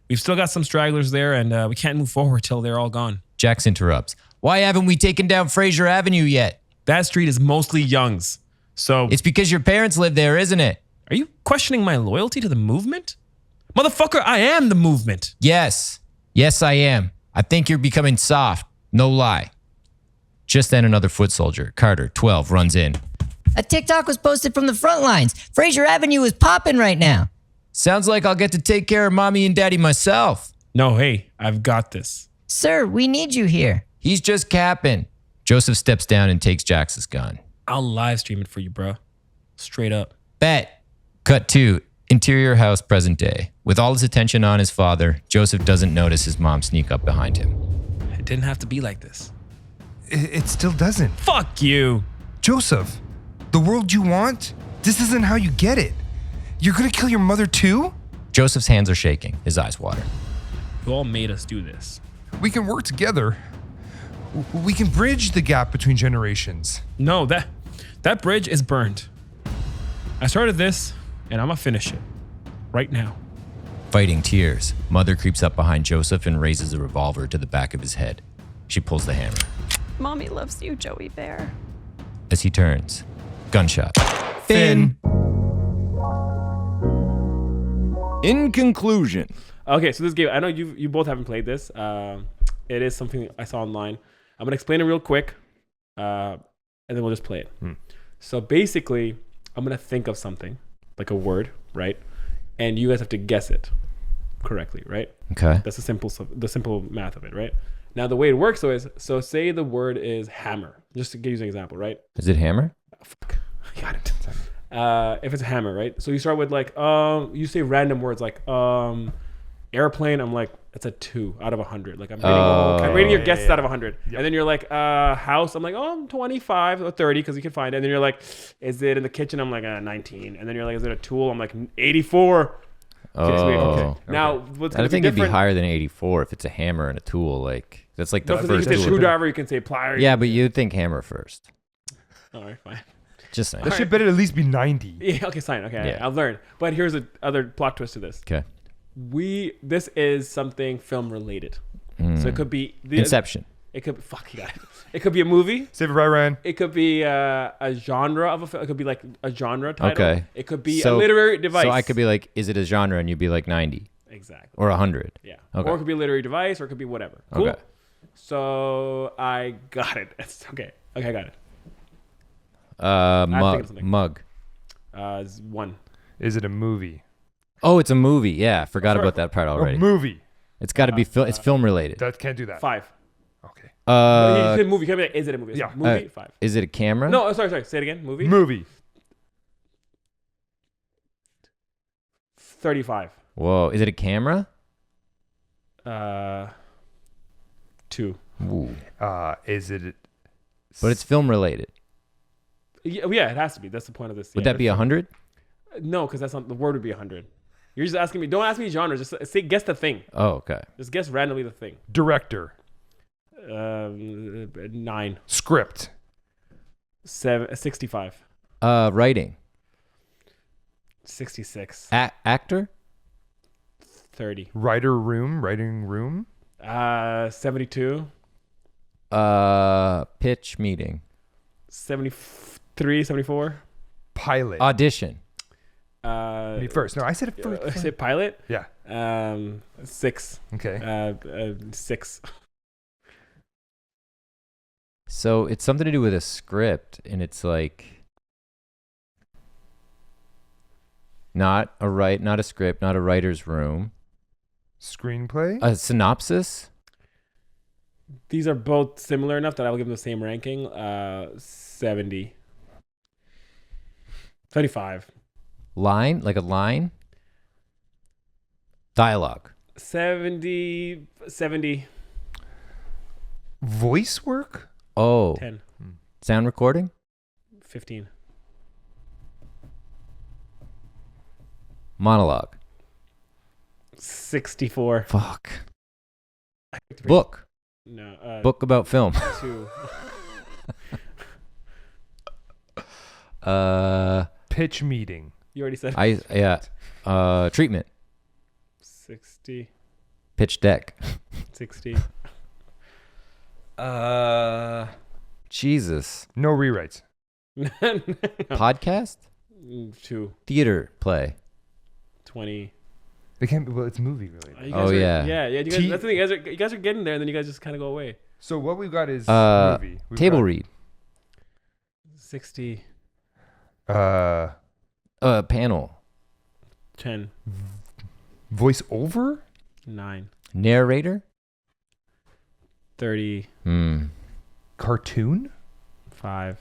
We've still got some stragglers there, and we can't move forward till they're all gone. Jax interrupts. Why haven't we taken down Fraser Avenue yet? That street is mostly Young's, so... It's because your parents live there, isn't it? Are you questioning my loyalty to the movement? Motherfucker, I am the movement. Yes. Yes, I am. I think you're becoming soft. No lie. Just then another foot soldier, Carter, 12, runs in. A TikTok was posted from the front lines. Fraser Avenue is popping right now. Sounds like I'll get to take care of mommy and daddy myself. No, hey, I've got this. Sir, we need you here. He's just capping. Joseph steps down and takes Jax's gun. I'll live stream it for you, bro. Straight up. Bet. Cut 2. Interior house, present day. With all his attention on his father, Joseph doesn't notice his mom sneak up behind him. It didn't have to be like this. It still doesn't. Fuck you. Joseph, the world you want, this isn't how you get it. You're gonna kill your mother too? Joseph's hands are shaking. His eyes water. You all made us do this. We can work together. We can bridge the gap between generations. No, that bridge is burned. I started this, and I'm gonna finish it. Right now. Fighting tears, Mother creeps up behind Joseph and raises a revolver to the back of his head. She pulls the hammer. Mommy loves you, Joey Bear. As he turns, gunshot. Finn. In conclusion. Okay, so this game, I know you both haven't played this. It is something I saw online. I'm gonna explain it real quick, and then we'll just play it. So basically, I'm gonna think of something, like a word, right? And you guys have to guess it correctly, right? Okay. That's the simple math of it, right? Now the way it works though is, so say the word is hammer, just to give you an example, right? Is it hammer? Fuck, I got it. If it's a hammer, right? So you start with like, you say random words like, airplane. I'm like, it's a 2 out of 100. Like I'm rating your guesses out of 100. Yep. And then you're like, house. I'm like, I'm 25 or 30 because you can find it. And then you're like, is it in the kitchen? I'm like, 19. And then you're like, is it a tool? I'm like, 84. Okay. Now, what's I going to be think it'd be different? higher than 84 if it's a hammer and a tool. Like that's like the No, if first it's a tool. screwdriver, you can say pliers. Yeah, but you'd think hammer first. All right, fine. Just saying. That shit better at least be 90. Yeah, okay, fine. Okay, Yeah. I've learned. But here's a other plot twist to this. Okay. This is something film related. So it could be Inception. It could fuck you got it. It could be a movie. Save it right, Ryan. It could be a genre of a film. It could be like a genre title. Okay. It could be a literary device. So I could be like, is it a genre? And you'd be like 90 exactly. or 100. Yeah. Okay. Or it could be a literary device, or it could be whatever. Cool. Okay. So I got it. It's okay. Okay, I got it. think of something. Mug. It's 1. Is it a movie? Oh, it's a movie. Yeah, I forgot Sorry. about that part already. A movie. It's got to be it's film related. That can't do that. 5. Okay. You said movie. Can't be like, is it a movie? It's Yeah. Movie. 5. Is it a camera? No, sorry. Say it again. Movie. Movie. 35. Whoa, is it a camera? 2. Ooh. Is it? But it's film related. Yeah, it has to be. That's the point of this. Would that be 100? No, because that's not the word. Would be 100. You're just asking me. Don't ask me genre. Just guess the thing. Oh, okay. Just guess randomly the thing. Director? 9. Script? 65. Writing. 66. Actor? 30. Writing room? 72. Pitch meeting. 73. 74. Pilot? Audition. Me first. No, I said it first. I said pilot. Yeah. 6. Okay. 6. So it's something to do with a script, and it's like not a script, not a writer's room. Screenplay? A synopsis. These are both similar enough that I will give them the same ranking. 70. 75. Line, like a line. Dialogue. 70. Voice work? Oh. 10. Sound recording. 15. Monologue. 64. Fuck. Book. No. Book about film. 2. Pitch meeting. You already said. Treatment. 60. Pitch deck. 60. Jesus. No rewrites. Podcast. 2. Theater play. 20. It can't be. Well, it's movie related. You Oh, guys yeah. Yeah. You guys, that's the thing. You guys are getting there, and then you guys just kind of go away. So what we've got is movie. Table read. 60. Panel. 10. Voice over. 9. Narrator. 30. Cartoon. 5.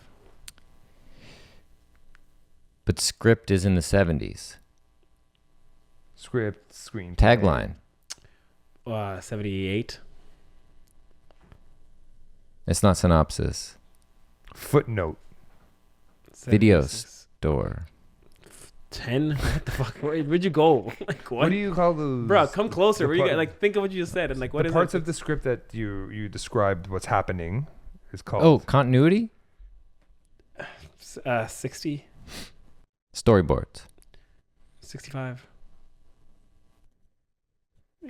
But script is in the 70s. Script. Screen. Tagline. 78. It's not synopsis. Footnote. Video 76. store. 10. What the fuck? Where'd you go? Like what? What do you call those? Bro, come closer. the Where you part- got, like think of what you just said and like what the is parts it? of the script that you described what's happening is called. Oh, continuity. 60. Storyboards. 65.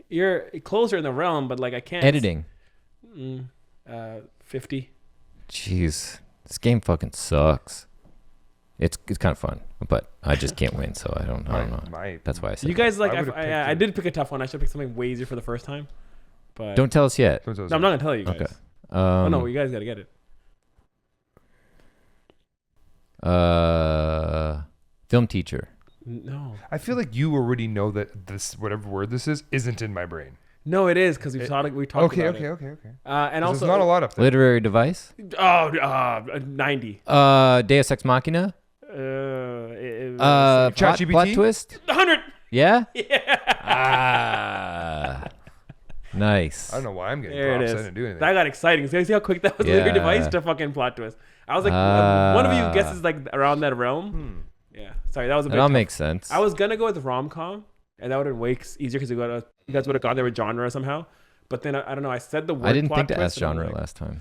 You're closer in the realm, but like I can't. Editing. 50. Jeez, this game fucking sucks. It's kind of fun, but I just can't win, so I don't know. That's why I said You guys like I would've I picked did pick a tough one. I should pick something way easier for the first time. But Don't tell us yet. No, I'm not gonna tell you guys. Okay. Oh no, you guys gotta get it. Film teacher. No. I feel like you already know that this whatever word this is isn't in my brain. No, it is because we talked Okay. about it. Okay. And There's also not a lot of them. Literary device. 90. Deus Ex Machina. ChatGPT? Plot twist. 100. Yeah. Yeah. Nice. I don't know why I'm getting There it props. I is. didn't do anything. That got exciting. See how quick that was? Yeah. Literary device to fucking plot twist. I was like, one of you guesses like around that realm. Yeah. Sorry, that was a bit. That all tough. makes sense. I was gonna go with rom com, and that would have been way easier because you guys would have gone there with genre somehow. But then I don't know. I said the word. I didn't plot think to twist, ask and I'm genre like- last time.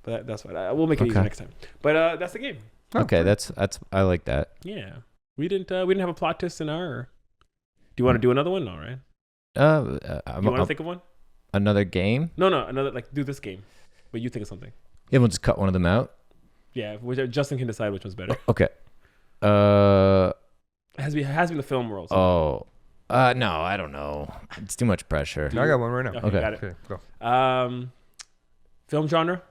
But that's fine. We'll make it easier Okay. next time. But that's the game. Okay, that's I like that. Yeah. We didn't have a plot twist in our. Do you want to do another one? No, right? You want to think of one? Another game? No, another like do this game, but you think of something. Yeah, we'll just cut one of them out. Yeah, Justin can decide which one's better. Okay. It has to be the film world. No, I don't know. It's too much pressure. I got one right now. Okay, Okay. got it. Okay, go. Film genre.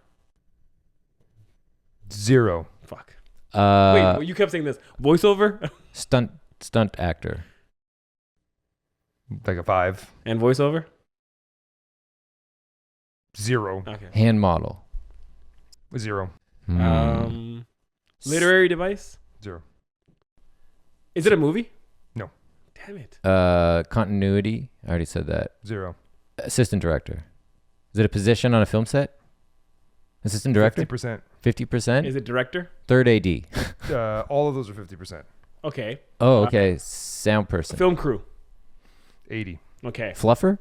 0. Fuck. Wait, Uh, well, you kept saying this. Voiceover stunt actor. Like a 5. and voiceover. 0. Okay. Hand model. 0. Literary device. 0. Is it a movie? No. Damn it. Continuity. I already said that. 0. Assistant director. Is it a position on a film set? Assistant director. 50%. 50%. Is it director? Third AD. All of those are 50%. Okay. Oh, okay. Sound person. Film crew. 80. Okay. Fluffer.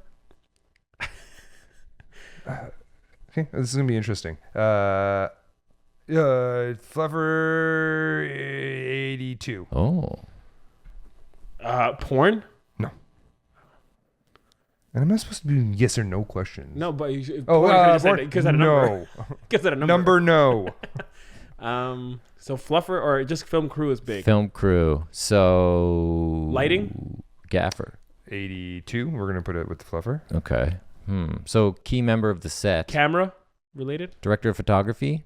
Okay, this is gonna be interesting. Fluffer 82. Oh. Porn? And am I supposed to be doing yes or no questions? No, but you should. Oh, porn could've just said porn? it, 'cause it had a number. No. 'Cause it had a Number no. So fluffer or just film crew is big. Film crew. So. Lighting? Gaffer. 82. We're gonna put it with the fluffer. Okay. So key member of the set. Camera related? Director of photography.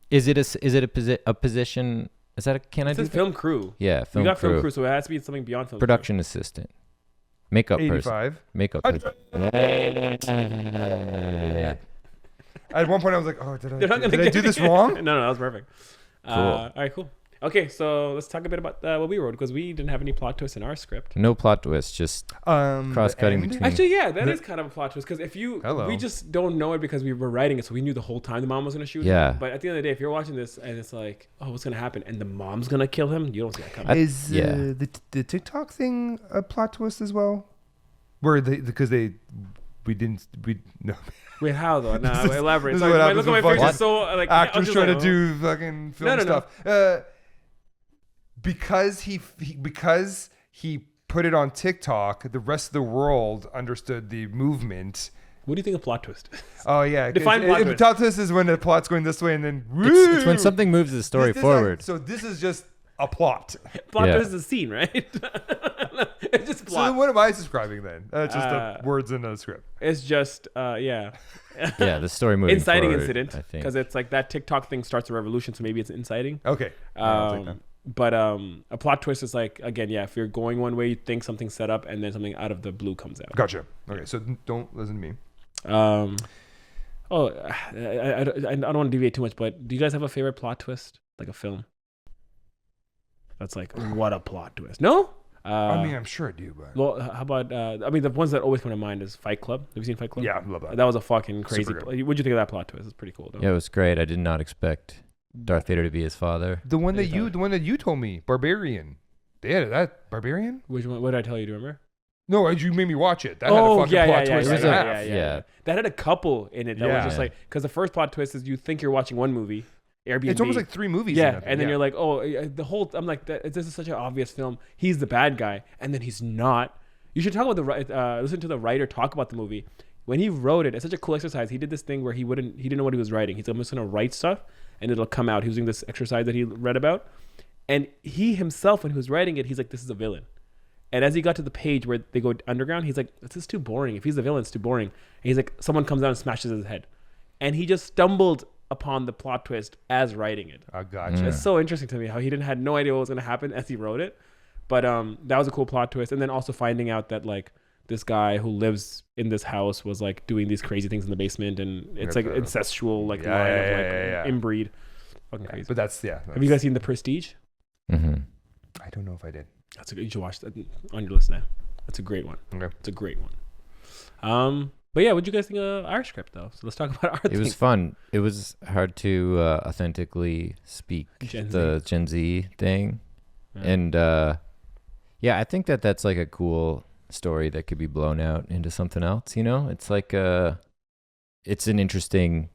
Is it a position? Is that a? Can I It do says that? film crew. Yeah, We film got crew. film crew, so it has to be something beyond film Production assistant. Makeup person. 85. Makeup person. At one point, I was like, "Oh, They're not gonna did I get do it. this wrong?" No, that was perfect. All right, cool. Okay, so let's talk a bit about what we wrote because we didn't have any plot twists in our script. No plot twist, just cross-cutting the end? between. Actually, yeah, that is kind of a plot twist because Hello. we just don't know it because we were writing it, so we knew the whole time the mom was gonna shoot him. Yeah. But at the end of the day, if you're watching this and it's like, oh, what's gonna happen, and the mom's gonna kill him, you don't see that coming. Is Yeah. the TikTok thing a plot twist as well? Where no. Wait, how though? Nah, This is- elaborate. this is Sorry, what my happens look at my with face is fucking so like actors I was just trying like, to do fucking film No. stuff. Because he put it on TikTok, the rest of the world understood the movement. What do you think of plot twist? Oh yeah, Define plot plot twist is when the plot's going this way and then It's when something moves the story This is forward. so this is just a plot. Plot Yeah. twist is a scene, right? It's just So plot. then what am I describing then? Just words in a script. It's just yeah. Yeah, the story moving Inciting forward, incident, I think. because it's like that TikTok thing starts a revolution, so maybe it's inciting. Okay. I'll take that. But a plot twist is like, again, yeah, if you're going one way, you think something's set up, and then something out of the blue comes out. Gotcha. Okay, so don't listen to me. I don't want to deviate too much, but do you guys have a favorite plot twist, like a film? That's like, what a plot twist. No? I mean, I'm sure I do, but Well, how about, I mean, the ones that always come to mind is Fight Club. Have you seen Fight Club? yeah, I love that. That was a fucking crazy. Super good. What'd you think of that plot twist? It's pretty cool, though. Yeah, it was great. I did not expect Darth Vader to be his father. The one that you told me, Barbarian. They had that Barbarian. Which one? What did I tell you? Do you remember? No, you made me watch it. That had a fucking plot twist. It was and a a- half. yeah. That had a couple in it that was Yeah. just like, because the first plot twist is you think you're watching one movie, Airbnb. It's almost like 3 movies. yeah, in that thing, and then yeah. you're like, oh, the whole. I'm like, this is such an obvious film. He's the bad guy, and then he's not. You should talk about listen to the writer talk about the movie. When he wrote it, it's such a cool exercise. He did this thing where he didn't know what he was writing. He's like, I'm just gonna write stuff, and it'll come out. He was doing this exercise that he read about, and he himself, when he was writing it, he's like, this is a villain. And as he got to the page where they go underground, he's like, this is too boring. If he's the villain, it's too boring. And he's like, someone comes down and smashes his head. And he just stumbled upon the plot twist as writing it. I gotcha. It's so interesting to me how he had no idea what was going to happen as he wrote it. But that was a cool plot twist. And then also finding out that like this guy who lives in this house was like doing these crazy things in the basement. And it's like incestual, like line of like inbreed. Fucking crazy. But that's Have you guys seen The Prestige? Mm-hmm. I don't know if I did. You should watch that on your list now. That's a great one. Okay. It's a great one. But yeah, what'd you guys think of our script though? So let's talk about our It thing. was fun. It was hard to authentically speak the Gen Z thing. Yeah. And yeah, I think that's like a cool story that could be blown out into something else, you know? It's like it's an interesting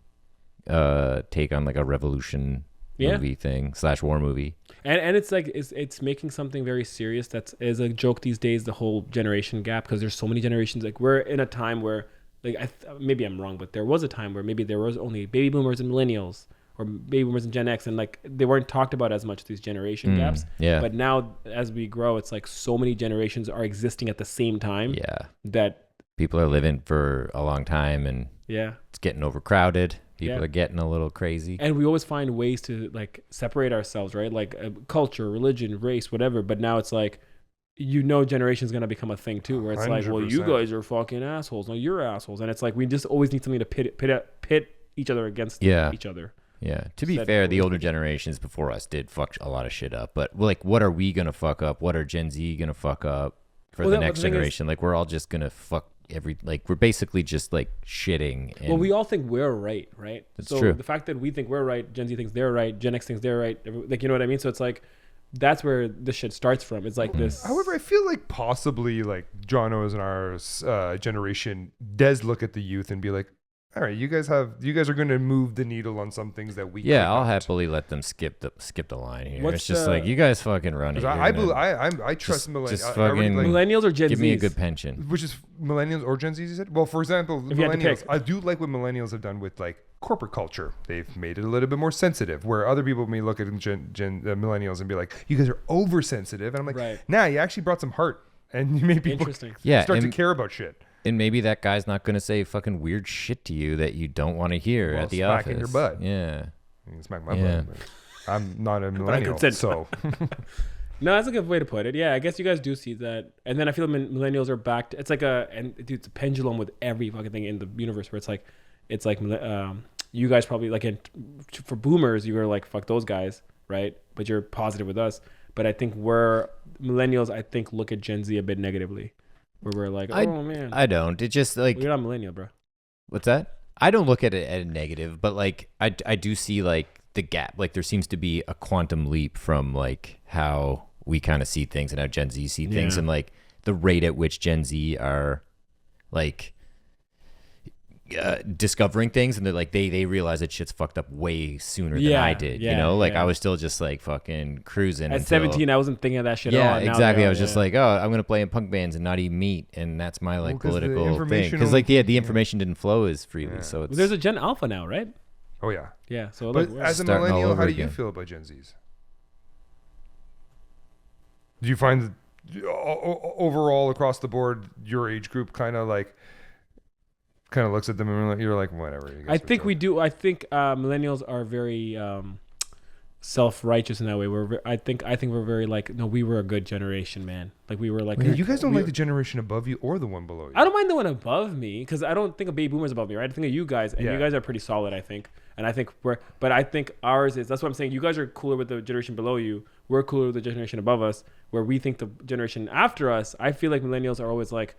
take on like a revolution movie thing / war movie. And it's like it's making something very serious that is a joke these days, the whole generation gap, because there's so many generations. Like we're in a time where like maybe I'm wrong, but there was a time where maybe there was only baby boomers and millennials, or baby boomers and Gen X, and like they weren't talked about as much, these generation gaps. Yeah. But now as we grow, it's like so many generations are existing at the same time. Yeah. That People are living for a long time and it's getting overcrowded. People are getting a little crazy. And we always find ways to like separate ourselves, right? Like culture, religion, race, whatever. But now it's like, generation is going to become a thing too, where it's like, well, you 100%. guys are fucking assholes. No, you're assholes. And it's like, we just always need something to pit each other against each other. Yeah. To be Said fair, the before. older generations before us did fuck a lot of shit up. But like, what are we going to fuck up? What are Gen Z going to fuck up for the next generation? Like, we're all just going to fuck we're basically just like shitting. And Well, we all think we're right? That's so true. The fact that we think we're right, Gen Z thinks they're right, Gen X thinks they're right, like, you know what I mean? So it's like, that's where this shit starts from. It's like this. However, I feel like possibly like Jono's and our generation does look at the youth and be like, all right, you guys are going to move the needle on some things that we Yeah, could I'll not." happily let them skip the line here. What's It's just the- like, you guys fucking run it. 'Cause I trust just millennials. fucking- Millennials or Gen Give Zs? me a good pension. Which is millennials or Gen Z, you said? Well, for example, If you had to millennials. pick. I do like what millennials have done with like corporate culture. They've made it a little bit more sensitive, where other people may look at millennials and be like, "You guys are oversensitive," and I'm like, Right. "Nah, you actually brought some heart, and you made people Interesting. Yeah, start to and- care about shit." And maybe that guy's not going to say fucking weird shit to you that you don't want to hear Well, at the smack office. in your butt. Yeah. You can smack my Yeah. butt. But I'm not a millennial, consent. so No, that's a good way to put it. Yeah, I guess you guys do see that. And then I feel millennials are back. It's like it's a pendulum with every fucking thing in the universe, where it's like you guys probably like for boomers, you were like, fuck those guys, right? But you're positive with us. But I think millennials, I think, look at Gen Z a bit negatively, where we're like, oh man, I don't. It just like, you're not millennial, bro. what's that? I don't look at it as a negative, but like I do see like the gap. Like there seems to be a quantum leap from like how we kind of see things and how Gen Z see things, and like the rate at which Gen Z are like discovering things, and they're like they realize that shit's fucked up way sooner than I did. You know, like I was still just like fucking cruising. At 17, I wasn't thinking of that shit at all. Yeah, and now exactly. they're I was just all- like, oh, I'm gonna play in punk bands and not eat meat, and that's my like 'cause the political thing. information Because like will- the information didn't flow as freely, so it's There's a Gen Alpha now, right? oh yeah. Yeah. So But look, as a starting all millennial, over how do you again. feel about Gen Zs? Do you find that overall across the board, your age group kind of looks at them and you're like, whatever. I think we do. I think millennials are very self-righteous in that way. I think we're very like, no, we were a good generation, man. Like we were like, you guys don't like the generation above you or the one below you. I don't mind the one above me because I don't think of baby boomers above me, right? I think of you guys, and you guys are pretty solid, I think. And I think but I think ours is, that's what I'm saying. You guys are cooler with the generation below you. We're cooler with the generation above us, where we think the generation after us, I feel like millennials are always like,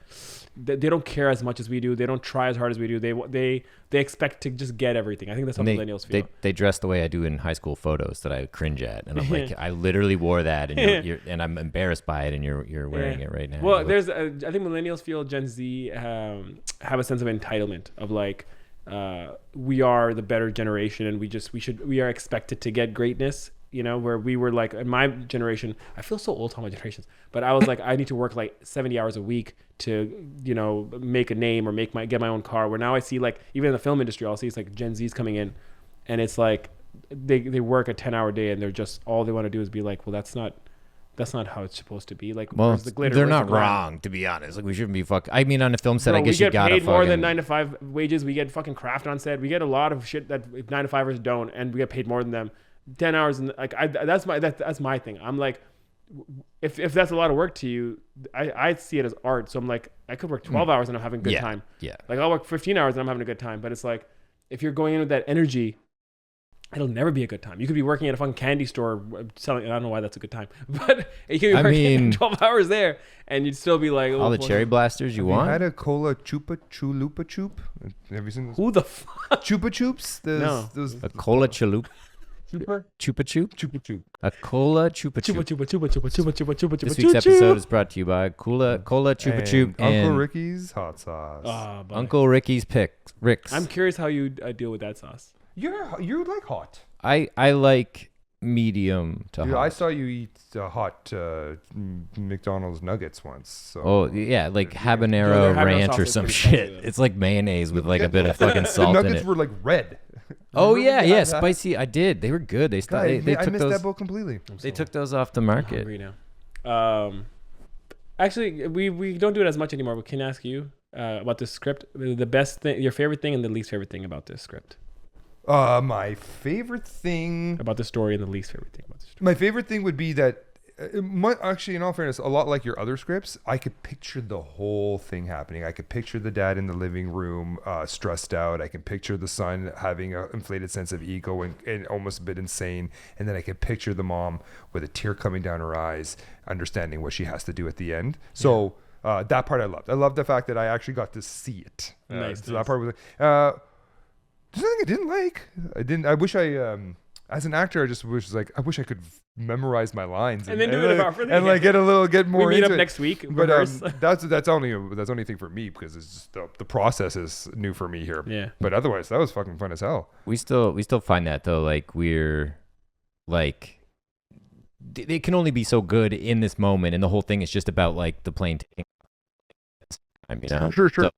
they don't care as much as we do. They don't try as hard as we do. They expect to just get everything. I think that's how millennials feel. They dress the way I do in high school photos that I cringe at. And I'm like, I literally wore that and you're and I'm embarrassed by it and you're wearing it right now. Well, I think millennials feel Gen Z have a sense of entitlement of like, we are the better generation and we are expected to get greatness, you know, where we were like, in my generation, I feel so old to all my generations, but I was like, I need to work like 70 hours a week to, you know, make a name or get my own car, where now I see like, even in the film industry, I'll see it's like Gen Z's coming in and it's like, they work a 10-hour day and they're just, all they want to do is be like, well, that's not how it's supposed to be. Like, well, the glitter, they're not wrong, to be honest. Like, we shouldn't be I mean, on a film set, I guess you you gotta paid more than 9 to 5 wages. We get fucking craft on set. We get a lot of shit that 9 to 5ers don't, and we get paid more than them. 10 hours, and like, that's my thing. I'm like, if that's a lot of work to you, I see it as art. So I'm like, I could work 12 hours and I'm having a good time. Yeah. Like, I'll work 15 hours and I'm having a good time. But it's like, if you're going in with that energy, it'll never be a good time. You could be working at a fucking candy store selling. I don't know why that's a good time, but you could be working 12 hours there, and you'd still be like, all the cherry blasters you want. You had a cola chupa chulupa chup. Have you seen this? Who the fuck? Chupa chups? No. A cola chalupa. Chupa chup? Chupa chup. A cola chupa chup. Chupa. This week's episode is brought to you by cola chupa chup and Uncle Ricky's hot sauce. Uncle Ricky's Ricks. I'm curious how you deal with that sauce. You like hot. I like medium to hot. I saw you eat hot McDonald's nuggets once. So. Oh yeah, like habanero ranch or some shit. It's like mayonnaise with like a bit of fucking salt in it. The nuggets were like red. Oh yeah, spicy. I did. They were good. They I took missed those. that boat completely. They took those off the market. I'm hungry now. Actually, we don't do it as much anymore. But can I ask you about this script? The best thing, your favorite thing, and the least favorite thing about this script. My favorite thing about the story and the least favorite thing about the story. My favorite thing would be that, actually, in all fairness, a lot like your other scripts, I could picture the whole thing happening. I could picture the dad in the living room, stressed out. I can picture the son having an inflated sense of ego and almost a bit insane. And then I could picture the mom with a tear coming down her eyes, understanding what she has to do at the end. So that part I loved. I loved the fact that I actually got to see it. Nice. That part was there's nothing I didn't like. I wish as an actor, I just wish I could memorize my lines and then do it about and like get more. We meet into up it. next week. But that's only thing for me because it's just the process is new for me here. Yeah. But otherwise, that was fucking fun as hell. We still find that though, like we're like it can only be so good in this moment, and the whole thing is just about like the plane taking. I mean, Sure. So,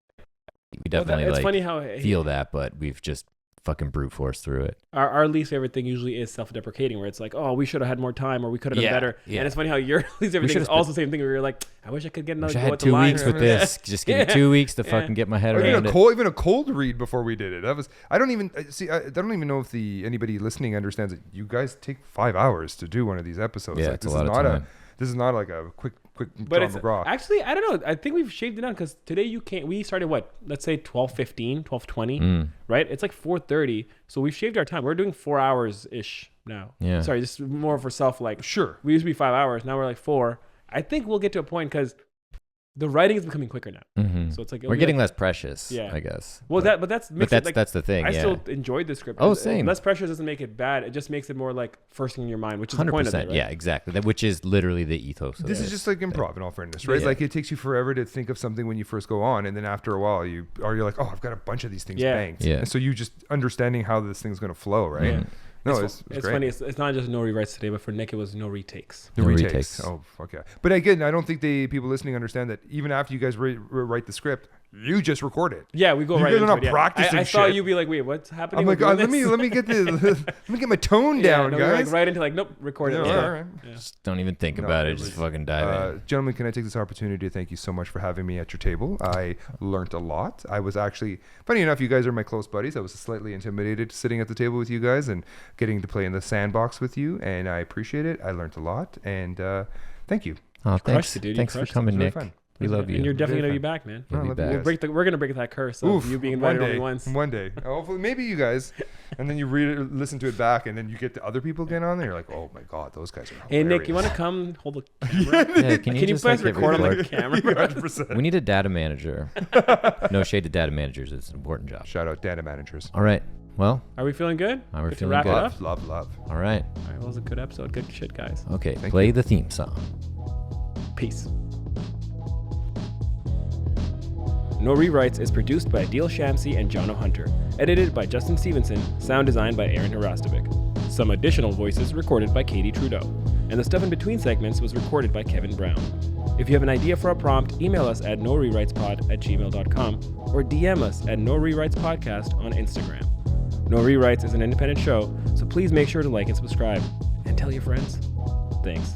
we definitely it's funny how feel that, but we've just fucking brute force through it. Our least favorite thing usually is self-deprecating, where it's like, oh, we should have had more time, or we could have done better. Yeah. And it's funny how your least favorite thing is also the same thing, where you're like, I wish I could get another. I had 2 weeks with this. Just give me 2 weeks to fucking get my head around it. Even a cold read before we did it. That was. I don't even know if anybody listening understands that you guys take 5 hours to do one of these episodes. Yeah, like, it's a lot of time. This is not like a quick but John it's McGraw. Actually, I don't know. I think we've shaved it down because today we started let's say 12:15, 12:20, right? It's like 4:30, so we've shaved our time. We're doing 4 hours ish now. Yeah. Sorry, just more for self. Like, sure, we used to be 5 hours. Now we're like 4. I think we'll get to a point because the writing is becoming quicker now. Mm-hmm. So it's like we're getting less precious. Yeah. I guess. Well, that's the thing. I still enjoyed the script. Oh, same. Less pressure doesn't make it bad. It just makes it more like first thing in your mind, which is 100%. The point of it, right? Yeah, exactly. Which is literally the ethos. Of this is just like improv, in all fairness, right? Yeah. Like it takes you forever to think of something when you first go on, and then after a while, you're like, oh, I've got a bunch of these things banked. Yeah. And so you just understanding how this thing's going to flow, right? Yeah. No, it's great. funny. It's not just no rewrites today, but for Nick, it was no retakes. No retakes. Oh, fuck yeah. But again, I don't think people listening understand that even after you guys write the script, You just record it. Yeah, we go You right guys are into not it. Yeah. practicing I saw shit. you be like, wait, what's happening? I'm like, We're doing let me this? let me get my tone down, no, we're guys. like right into like, nope, record it. Yeah, Yeah. all right. Just don't even think about it. Just fucking dive in. Gentlemen, can I take this opportunity to thank you so much for having me at your table? I learned a lot. I was actually, funny enough, you guys are my close buddies. I was slightly intimidated sitting at the table with you guys and getting to play in the sandbox with you, and I appreciate it. I learned a lot, and thank you. Oh, crushed thanks. it, dude. You Thanks for crushed it. coming, It was Nick. really fun. We love you. And you're definitely Very gonna fun. be back, man. You'll I be love you back. guys. We're gonna break that curse of you being invited only once. One day. Hopefully, maybe you guys, and then you read it, listen to it back, and then you get the other people get on there. You're like, oh my god, those guys are hilarious. Hey Nick, you want to come hold the camera? Yeah, can you Can you just please hit record on record? the camera? 100%. We need a data manager. No shade to data managers. It's an important job. Shout out data managers. All right. Well, Are we feeling good? We're Good to feeling wrap good. it up. Love. all right. All right, well, it was a good episode. Good shit, guys. Okay. Thank Play you. the theme song. Peace. No Rewrites is produced by Adeel Shamsi and Jono Hunter. Edited by Justin Stevenson. Sound designed by Aaron Harastovic. Some additional voices recorded by Katie Trudeau. And the stuff in between segments was recorded by Kevin Brown. If you have an idea for a prompt, email us at norewritespod@gmail.com or DM us at No Rewrites Podcast on Instagram. No Rewrites is an independent show, so please make sure to like and subscribe. And tell your friends. Thanks.